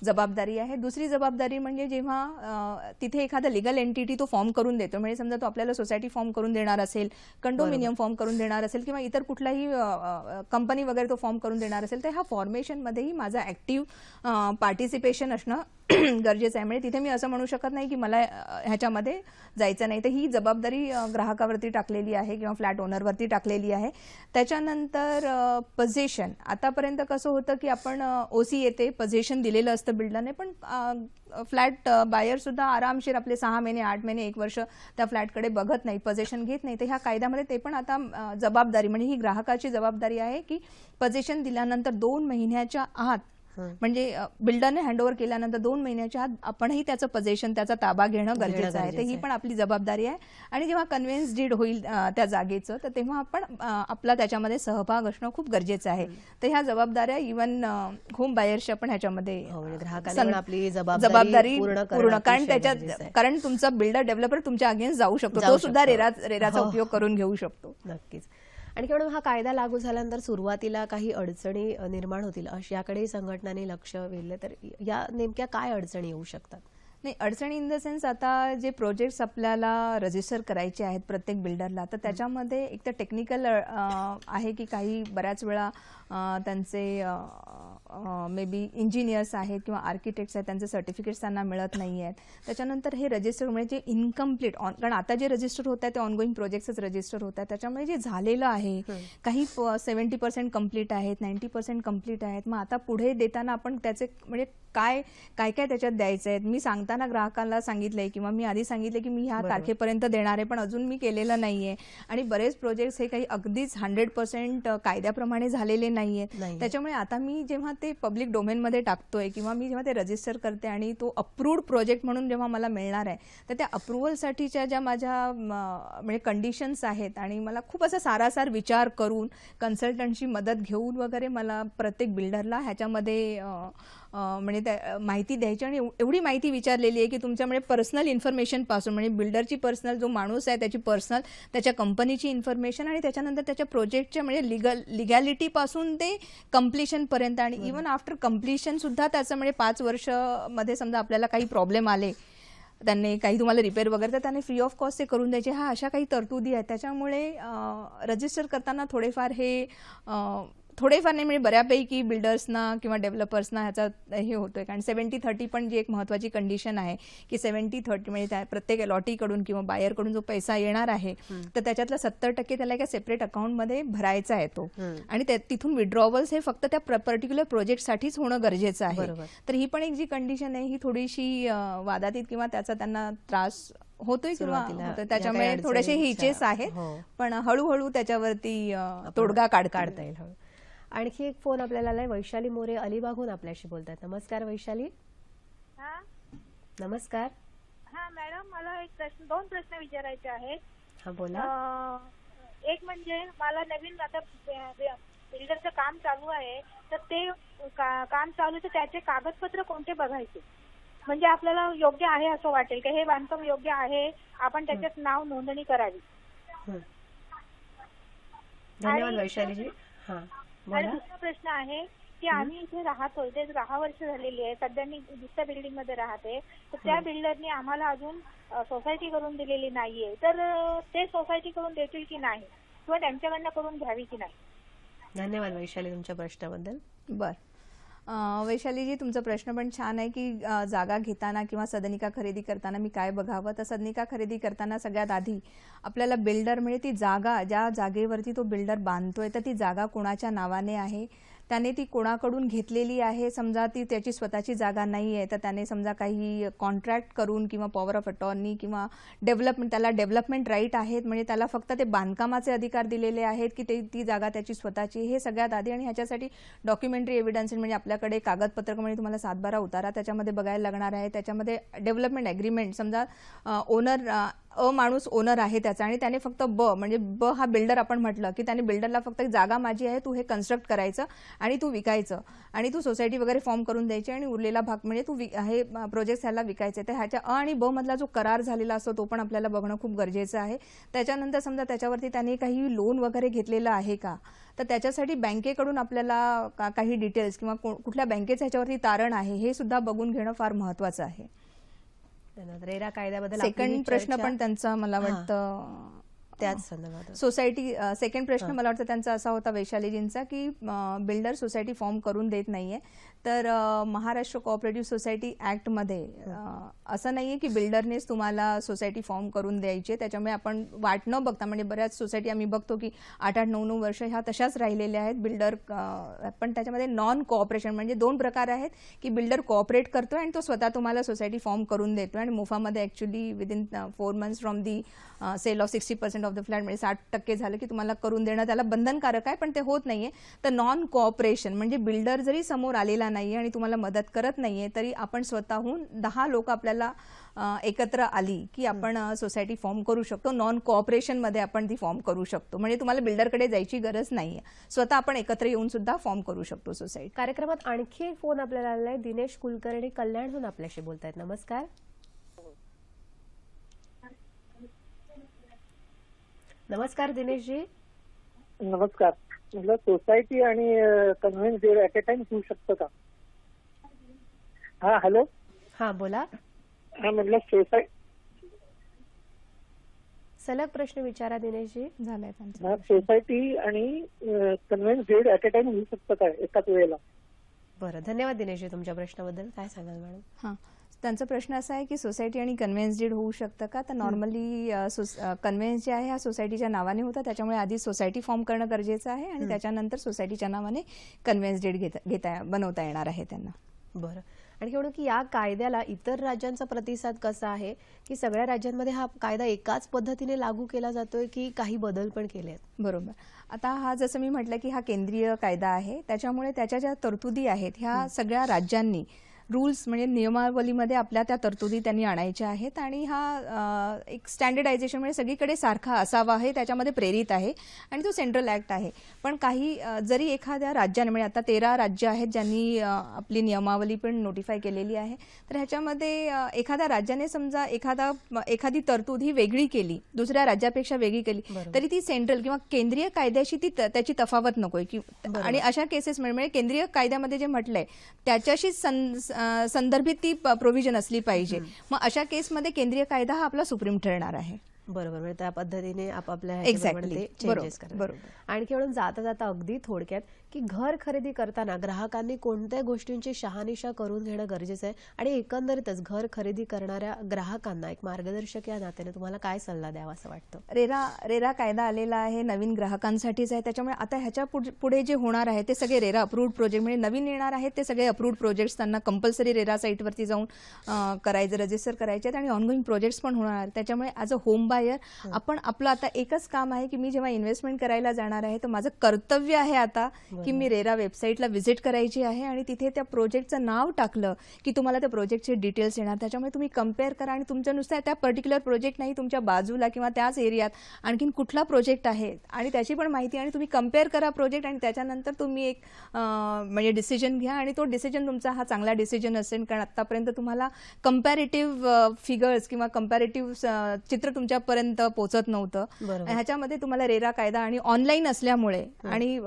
जबाबदारी आहे. दुसरी जबाबदारी म्हणजे जेव्हा तिथे एखादा लिगल एंटिटी तो फॉर्म करून देतो, म्हणजे समजा तो आपल्याला सोसायटी फॉर्म करून देणार असेल, कंडोमिनियम फॉर्म करून देणार असेल किंवा इतर कुठलाही कंपनी वगैरे तो फॉर्म करून देणार असेल, तर ह्या फॉर्मेशनमध्येही माझा ऍक्टिव्ह पार्टिसिपेशन असणं गरजेचं आहे. म्हणजे तिथे मी असं म्हणू शकत नाही की मला ह्याच्यामध्ये जायचं नाही, तर ही जबाबदारी ग्राहकावरती टाकलेली आहे किंवा फ्लॅट ओनरवरती टाकलेली आहे. त्याच्यानंतर पोझेशन, आतापर्यंत कसं होतं की आपण ओसी येते, पोझेशन दिलेलं असतं बिल्डरने, पण फ्लॅट बायर सुद्धा आरामशीर आपले 6 महिने 8 महिने 1 वर्ष त्या फ्लॅटकडे बघत नाही, पोझेशन घेत नाही. तर ह्या कायद्यामध्ये ते पण आता जबाबदारी, म्हणजे ही ग्राहकाची जबाबदारी आहे की पोझेशन दिल्यानंतर 2 महिन्याच्या आत म्हणजे बिल्डरने हँडओव्हर केल्यानंतर 2 महिन्याच्या आत आपणही त्याचं पोझेशन, त्याचा ताबा घेणं गरजेचं आहे. तर ही पण आपली जबाबदारी आहे. आणि जेव्हा कन्व्हेन्स डीड होईल त्या जागेचं, तर तेव्हा आपण आपला त्याच्यामध्ये सहभाग असणं खूप गरजेचं आहे. तर ह्या जबाबदाऱ्या इव्हन होम बायर्सच्या पण ह्याच्यामध्ये ग्राहकांना आपली जबाबदारी पूर्ण, कारण तुमचा बिल्डर डेव्हलपर तुमच्या अगेन्स्ट जाऊ शकतो, तो सुद्धा रेराचा उपयोग करून घेऊ शकतो. नक्कीच. आणि मॅडम, हा कायदा लागू झाल्यानंतर सुरुवातीला काही अडचणी निर्माण होतील याकडे संघटनांनी लक्ष वेधले, तर या नेमक्या काय अडचणी येऊ शकतात? नाही, अडचणी इन द सेन्स, आता जे प्रोजेक्ट्स आपल्याला रजिस्टर करायचे आहेत प्रत्येक बिल्डरला, तर त्याच्यामध्ये एक तर टेक्निकल आहे की काही बऱ्याच वेळा त्यांचे मे बी इंजिनियर्स आहेत किंवा आर्किटेक्ट्स आहेत, त्यांचे सर्टिफिकेट्स त्यांना मिळत नाही आहेत. त्याच्यानंतर हे रजिस्टर म्हणजे इनकम्प्लीट, कारण आता जे रजिस्टर होत आहे ते ऑनगोईंग प्रोजेक्ट्सच रजिस्टर होत आहेत. त्याच्यामुळे जे झालेलं आहे, काही 70% कम्प्लीट आहेत, 90% कम्प्लीट आहेत. मग आता पुढे देताना आपण त्याचे म्हणजे काय काय काय त्याच्यात द्यायचं आहे. मी सांगताना ग्राहकांना सांगितलंय किंवा मी आधी सांगितले की मी ह्या तारखेपर्यंत देणार आहे, पण अजून मी केलेलं नाहीये. आणि बरेच प्रोजेक्ट्स हे काही अगदीच 100% कायद्याप्रमाणे झालेले नाहीयेत. त्याच्यामुळे आता मी जेव्हा ते पब्लिक डोमेनमध्ये टाकतोय किंवा मी जेव्हा ते रजिस्टर करते आणि तो अप्रूव्ड प्रोजेक्ट म्हणून जेव्हा मला मिळणार आहे, तर त्या अप्रुव्हलसाठीच्या ज्या माझ्या म्हणजे कंडिशन्स आहेत, आणि मला खूप असा सारासार विचार करून कन्सल्टंटची मदत घेऊन वगैरे मला प्रत्येक बिल्डरला ह्याच्यामध्ये म्हणजे माहिती द्यायची. आणि एवढी माहिती विचारलेली आहे की तुमच्या म्हणजे पर्सनल इन्फॉर्मेशन पासून, म्हणजे बिल्डरची पर्सनल, जो माणूस आहे त्याची पर्सनल, त्याच्या कंपनीची इन्फॉर्मेशन, आणि त्याच्यानंतर त्याच्या प्रोजेक्टच्या म्हणजे लिगॅलिटी पासून ते कम्प्लिशन पर्यंत. आणि इव्हन आफ्टर कम्प्लिशन सुद्धा त्याचं म्हणजे 5 वर्ष मध्ये समजा आपल्याला काही प्रॉब्लेम आले, त्यांनी काही तुम्हाला रिपेअर वगैरे, तर त्यांनी फ्री ऑफ कॉस्ट ते करून द्यायचे. हा अशा काही तरतुदी आहेत. त्याच्यामुळे रजिस्टर करताना थोडेफार नाही म्हणजे बऱ्यापैकी बिल्डर्सना किंवा डेव्हलपर्सना ह्याचा हे होतोय. कारण 70-30 पण जी एक महत्वाची कंडिशन आहे की 70-30 म्हणजे त्या प्रत्येक अलॉटीकडून किंवा बायरकडून जो पैसा येणार आहे, तर त्याच्यातला 70% त्याला एका सेपरेट अकाउंटमध्ये भरायचा आहे तो. आणि तिथून विड्रॉवल्स हे फक्त त्या पर्टिक्युलर प्रोजेक्टसाठीच होणं गरजेचं आहे. तर ही पण एक जी कंडिशन आहे, ही थोडीशी वादातीत किंवा त्याचा त्यांना त्रास होतोय किंवा त्याच्यामुळे थोडेसे हिचेस आहेत, पण हळूहळू त्याच्यावरती तोडगा काढता येईल. आणखी एक फोन आपल्याला आलाय. वैशाली मोरे अलिबागहून आपल्याशी बोलतात. नमस्कार वैशाली. नमस्कार. हा मॅडम, मला एक 2 प्रश्न विचारायचे आहेत. हा बोला. एक म्हणजे मला नवीन आता बिल्डरचं काम चालू आहे, तर ते काम चालू, तर त्याचे कागदपत्र कोणते बघायचे, म्हणजे आपल्याला योग्य आहे असं वाटेल की हे बांधकाम योग्य आहे, आपण त्याच्यात नाव नोंदणी करावी. धन्यवाद वैशालीजी. आणि दुसरा प्रश्न आहे की आम्ही इथे राहतोय, ते 10 वर्ष झालेली आहे. सध्या मी दुसऱ्या बिल्डिंग मध्ये राहते, तर त्या बिल्डरने आम्हाला अजून सोसायटी करून दिलेली नाहीये, तर ते सोसायटी करून देतील की नाही, किंवा त्यांच्याकडनं करून घ्यावी की नाही? धन्यवाद वैशाली तुमच्या प्रश्नाबद्दल. वैशालीजी, तुमचा प्रश्न पण छान आहे की जागा घेताना किंवा सदनिका खरेदी करताना मी काय बघावं. तर सदनिका खरेदी करताना सगळ्यात आधी आपल्याला बिल्डर म्हणजे ती जागा, ज्या जागेवरती तो बिल्डर बांधतोय, तर ती जागा कोणाच्या नावाने आहे, त्याने ती कोणाकडून घेतलेली आहे. समजा ती त्याची स्वतःची जागा नाही आहे, तर त्याने समजा काही कॉन्ट्रॅक्ट करून किंवा पॉवर ऑफ अटॉर्नी किंवा त्याला डेव्हलपमेंट राईट आहेत, म्हणजे त्याला फक्त ते बांधकामाचे अधिकार दिलेले आहेत की ती जागा त्याची स्वतःची, हे सगळ्यात आधी. आणि ह्याच्यासाठी डॉक्युमेंटरी एव्हिडन्स म्हणजे आपल्याकडे कागदपत्र म्हणजे तुम्हाला 7/12 उतारा त्याच्यामध्ये बघायला लागणार आहे. त्याच्यामध्ये डेव्हलपमेंट ॲग्रीमेंट, समजा ओनर माणूस ओनर आहे त्याचा, आणि त्याने फक्त म्हणजे हा बिल्डर आपण म्हटलं की त्याने बिल्डरला फक्त जागा माझी आहे, तू हे कन्स्ट्रक्ट करायचं आणि तू विकायचं, आणि तू सोसायटी वगैरे फॉर्म करून द्यायची, आणि उरलेला भाग म्हणजे तू हे प्रोजेक्ट ह्याला विकायचे. तर ह्याच्या आणि मधला जो करार झालेला असतो तो पण आपल्याला बघणं खूप गरजेचं आहे. त्याच्यानंतर समजा त्याच्यावरती त्याने काही लोन वगैरे घेतलेलं आहे का, तर त्याच्यासाठी बँकेकडून आपल्याला काही डिटेल्स किंवा कुठल्या बँकेचं ह्याच्यावरती तारण आहे हे सुद्धा बघून घेणं फार महत्वाचं आहे. रेरा कायद्याबद्दल सेकंड प्रश्न पण त्यांचा मला वाटतं त्याच संदर्भात सोसायटी, सेकंड प्रश्न मला वाटतं त्यांचा असा होता वैशालीजींचा की बिल्डर सोसायटी फॉर्म करून देत नाहीये. तर महाराष्ट्र कोऑपरेटिव्ह सोसायटी ऍक्टमध्ये असं नाहीये की बिल्डरनेच तुम्हाला सोसायटी फॉर्म करून द्यायची. त्याच्यामुळे आपण वाट न बघता, म्हणजे बऱ्याच सोसायटी आम्ही बघतो की 8-8, 9-9 वर्ष ह्या तशाच राहिलेल्या आहेत बिल्डर. पण त्याच्यामध्ये नॉन कोऑपरेशन म्हणजे 2 प्रकार आहेत की बिल्डर कोऑपरेट करतोय आणि तो स्वतः तुम्हाला सोसायटी फॉर्म करून देतोय, आणि मोफामध्ये actually within 4 months from the sale of 60% of the flat म्हणजे 60% झालं की तुम्हाला करून देणं त्याला बंधनकारक आहे, पण ते होत नाहीये. तर नॉन कोऑपरेशन म्हणजे बिल्डर जरी समोर आलेला नाहीये आणि तुम्हाला मदत करत नाहीये तरी आपण स्वतःहून 10 लोक आपल्याला एकत्र आली की आपण सोसायटी फॉर्म करू शकतो. नॉन कोऑपरेशन मध्ये आपण ती फॉर्म करू शकतो. म्हणजे तुम्हाला बिल्डरकडे जायची गरज नाहीये, स्वतः आपण एकत्र येऊन सुद्धा फॉर्म करू शकतो सोसायटी. कार्यक्रमात आणखी एक फोन आपल्याला आलाय. दिनेश कुलकर्णी कल्याणहून आपल्याशी बोलतायत. नमस्कार. नमस्कार दिनेशजी. नमस्कार. म्हटलं सोसायटी आणि conveyance deed at a time होऊ शकतं का? हा हॅलो. हा बोला. हा म्हटलं सलग प्रश्न विचारा दिनेशजी. झालाय सोसायटी आणि conveyance deed at a time होऊ शकतं का एकाच वेळेला? बरं, धन्यवाद दिनेशजी तुमच्या प्रश्नाबद्दल. काय सांगाल मॅडम? हां, त्यांचा प्रश्न असा आहे की सोसायटी आणि कन्व्हेन्स डीड होऊ शकतं का? तर नॉर्मली कन्व्हेन्स जे आहे हा सोसायटीच्या नावाने होता, त्याच्यामुळे आधी सोसायटी फॉर्म करणं गरजेचं आहे आणि त्याच्यानंतर सोसायटीच्या नावाने कन्व्हेन्स डीड बनवता येणार आहे त्यांना. बरं, आणि म्हणून की या कायद्याला इतर राज्यांचा प्रतिसाद कसा आहे, की सगळ्या राज्यांमध्ये हा कायदा एकाच पद्धतीने लागू केला जातोय की काही बदल पण केले आहेत? बरोबर. आता हा जसं मी म्हटलं की हा केंद्रीय कायदा आहे, त्याच्यामुळे त्याच्या ज्या तरतुदी आहेत ह्या सगळ्या राज्यांनी रूल्स म्हणजे नियमावलीमध्ये आपल्या त्या तरतुदी त्यांनी आणायच्या आहेत आणि हा एक स्टँडर्डायझेशन म्हणजे सगळीकडे सारखा असावा आहे त्याच्यामध्ये प्रेरित आहे आणि तो सेंट्रल ऍक्ट आहे. पण काही जरी एखाद्या राज्याने म्हणजे आता 13 राज्य आहेत ज्यांनी आपली नियमावली पण नोटिफाय केलेली आहे, तर ह्याच्यामध्ये एखाद्या राज्याने समजा एखादी तरतूद ही वेगळी केली, दुसऱ्या राज्यापेक्षा वेगळी केली, तरी ती सेंट्रल किंवा केंद्रीय कायद्याशी त्याची तफावत नकोय की. आणि अशा केसेस म्हणजे केंद्रीय कायद्यामध्ये जे म्हटलंय त्याच्याशी संदर्भित ती प्रोव्हिजन असली पाहिजे. मग अशा केसमध्ये केंद्रीय कायदा हा आपला सुप्रीम ठरणार आहे. बरोबर, म्हणजे त्या पद्धतीने आपापल्या चेंजेस बरोबर. आणखी म्हणून जाता जाता अगदी थोडक्यात की घर खरेदी करताना ग्राहकांनी कोणत्या गोष्टींची शहानिशा करून घेणं गरजेचं आहे आणि एकंदरीतच घर खरेदी करणाऱ्या ग्राहकांना एक मार्गदर्शक या नात्याने तुम्हाला काय सल्ला द्यावा असं वाटतं? रेरा कायदा आलेला आहे, नवीन ग्राहकांसाठीच आहे, त्याच्यामुळे आता ह्याच्या पुढे जे होणार आहे ते सगळे रेरा अप्रूव्ड प्रोजेक्ट म्हणजे नवीन येणार आहेत ते सगळे अप्रूव्ड प्रोजेक्ट्स त्यांना कंपल्सरी रेरा साईटवरती जाऊन करायचं, रजिस्टर करायचे आहेत आणि ऑनगोईंग प्रोजेक्ट्स पण होणार आहेत. त्याच्यामुळे ॲज अ होम बायर आपण आपलं आता एकच काम आहे की मी जेव्हा इन्व्हेस्टमेंट करायला जाणार आहे तर माझं कर्तव्य आहे आता की मी रेरा वेबसाईटला व्हिजिट करायची आहे आणि तिथे त्या प्रोजेक्टचं नाव टाकलं की तुम्हाला त्या प्रोजेक्टचे डिटेल्स येणार. त्याच्यामुळे तुम्ही कम्पेअर करा आणि तुमच्या नुसतं त्या पर्टिक्युलर प्रोजेक्ट नाही, तुमच्या बाजूला किंवा त्याच एरियात आणखीन कुठला प्रोजेक्ट आहे आणि त्याची पण माहिती आणि तुम्ही कम्पेअर करा प्रोजेक्ट आणि त्याच्यानंतर तुम्ही एक म्हणजे डिसिजन घ्या आणि तो डिसिजन तुमचा हा चांगला डिसिजन असेल. कारण आतापर्यंत तुम्हाला कम्पॅरेटिव्ह फिगर्स किंवा कम्पॅरेटिव्ह चित्र तुमच्यापर्यंत पोहोचत नव्हतं. ह्याच्यामध्ये तुम्हाला रेरा कायदा आणि ऑनलाईन असल्यामुळे आणि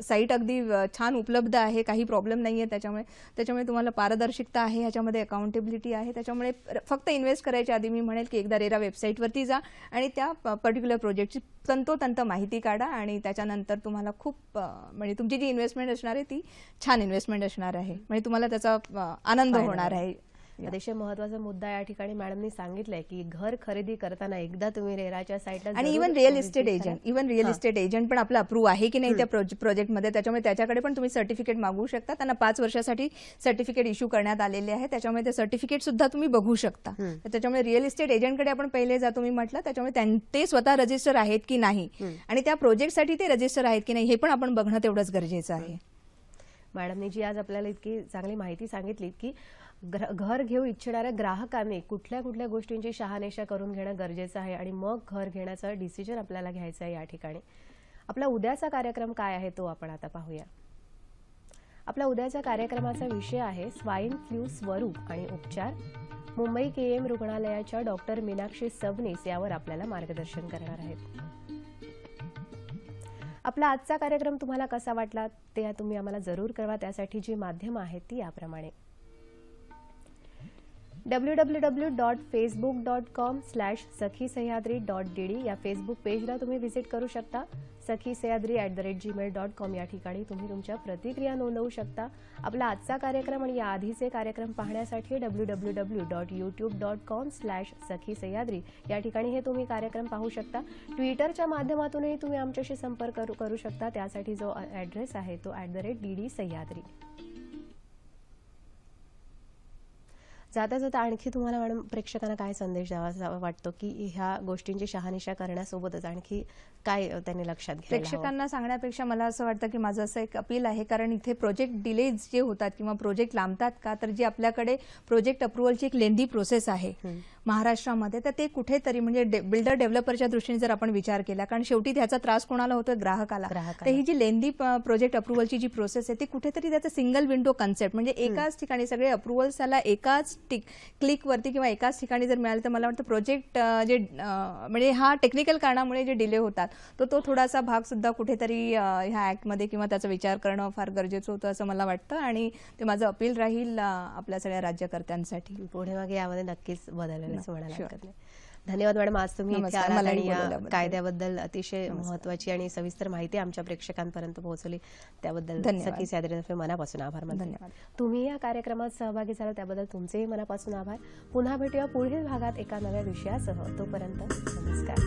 साईट अगदी छान उपलब्ध आहे, काही प्रॉब्लेम नाहीये. त्याच्यामुळे तुम्हाला पारदर्शकता आहे, ह्याच्यामध्ये अकाउंटेबिलिटी आहे. त्याच्यामुळे फक्त इन्व्हेस्ट करायच्या आधी मी म्हणेल की एकदा रेरा वेबसाईटवरती जा आणि त्या पर्टिक्युलर प्रोजेक्टची तंतोतंत माहिती काढा आणि त्याच्यानंतर तुम्हाला खूप म्हणजे तुमची जी इन्व्हेस्टमेंट असणार आहे ती छान इन्व्हेस्टमेंट असणार आहे, म्हणजे तुम्हाला त्याचा आनंद होणार आहे. अतिशय महत्वाचा मुद्दा या ठिकाणी मॅडमनी सांगितलंय की घर खरेदी करताना एकदा तुम्ही रेराच्या साईटला आणि इव्हन रिअल इस्टेट एजंट पण आपला अप्रूव्ह आहे की नाही त्या प्रोजेक्टमध्ये, त्याच्यामुळे त्याच्याकडे पण तुम्ही सर्टिफिकेट मागवू शकता. त्यांना 5 वर्षासाठी सर्टिफिकेट इश्यू करण्यात आलेले आहे, त्याच्यामुळे ते सर्टिफिकेट सुद्धा तुम्ही बघू शकता. त्याच्यामुळे रिअल इस्टेट एजंटकडे आपण पहिले जातो मी म्हटलं, त्याच्यामुळे ते स्वतः रजिस्टर आहेत की नाही आणि त्या प्रोजेक्टसाठी ते रजिस्टर आहेत की नाही हे पण आपण बघणं तेवढंच गरजेचं आहे. मॅडमनी जी आज आपल्याला इतकी चांगली माहिती सांगितली की घर घेऊ इच्छिणाऱ्या ग्राहकांनी कुठल्या कुठल्या गोष्टींची शहानिशा करून घेणं गरजेचं आहे आणि मग घर घेण्याचा डिसिजन आपल्याला घ्यायचा आहे. या ठिकाणी आपला उद्याचा कार्यक्रम काय आहे तो आपण आता पाहूया. आपला उद्याच्या कार्यक्रमाचा विषय आहे स्वाईन फ्लू स्वरूप आणि उपचार. मुंबई KM रुग्णालयाच्या डॉक्टर मीनाक्षी सबनीस यावर आपल्याला मार्गदर्शन करणार आहेत. आपला आजचा कार्यक्रम तुम्हाला कसा वाटला ते तुम्ही आम्हाला जरूर कळवा. त्यासाठी जी माध्यमं आहेत ती याप्रमाणे www.facebook.com/sakhisayadri.dd या फेसबुक पेजला तुम्ही व्हिजिट करू शकता. sakhisayadri@gmail.com या ठिकाणी तुम्ही तुमच्या प्रतिक्रिया नोंदवू शकता. आपला आजचा कार्यक्रम आणि या आधीचे कार्यक्रम पाहण्यासाठी www.youtube.com/sakhisayadri या ठिकाणी हे तुम्ही कार्यक्रम पाहू शकता. ट्विटरच्या माध्यमातूनही तुम्ही आमच्याशी संपर्क करू शकता. त्यासाठी जो ॲड्रेस आहे तो @DD Sahyadri. जाता जाता आणखी तुम्हाला मॅडम प्रेक्षकांना काय संदेश द्यावा वाटतो की ह्या गोष्टींची शहानिशा करण्यासोबतच आणखी काय त्यांनी लक्षात घ्यायला हवं? प्रेक्षकांना सांगण्यापेक्षा मला असं वाटतं की माझं असं एक अपील आहे, कारण इथे प्रोजेक्ट डिलेज जे होतात किंवा प्रोजेक्ट लांबतात का, तर जी आपल्याकडे प्रोजेक्ट अप्रुव्हलची एक लेंदी प्रोसेस आहे महाराष्ट्रामध्ये, तर ते कुठेतरी म्हणजे बिल्डर डेव्हलपरच्या दृष्टीने जर आपण विचार केला, कारण शेवटी त्याचा त्रास कोणाला होतो? ग्राहकाला. तर ही जी लेंदी प्रोजेक्ट अप्रुव्हलची जी प्रोसेस आहे ती कुठेतरी त्याचं सिंगल विंडो कन्सेप्ट म्हणजे एकाच ठिकाणी सगळे अप्रुव्हल्स त्याला एकाच क्लिकवरती किंवा एकाच ठिकाणी जर मिळालं तर मला वाटतं प्रोजेक्ट जे म्हणजे हा टेक्निकल कारणामुळे जे डिले होतात तो थोडासा भाग सुद्धा कुठेतरी ह्या ऍक्टमध्ये किंवा त्याचा विचार करणं फार गरजेचं होतं असं मला वाटतं, आणि ते माझं अपील राहील आपल्या सगळ्या राज्यकर्त्यांसाठी. पुढे मागे यामध्ये नक्कीच बदल म्हणायला हरकत नाही. धन्यवाद मॅडम, आज तुम्ही इथे आलात आणि या कायद्याबद्दल अतिशय महत्वाची आणि सविस्तर माहिती आमच्या प्रेक्षकांपर्यंत पोहोचवली त्याबद्दल सखी सह्याद्रीतर्फे मनापासून आभार मानते. तुम्ही या कार्यक्रमात सहभागी झाला त्याबद्दल तुमचेही मनापासून आभार. पुन्हा भेटूया पुढील भागात एका नव्या विषयासह. तोपर्यंत नमस्कार.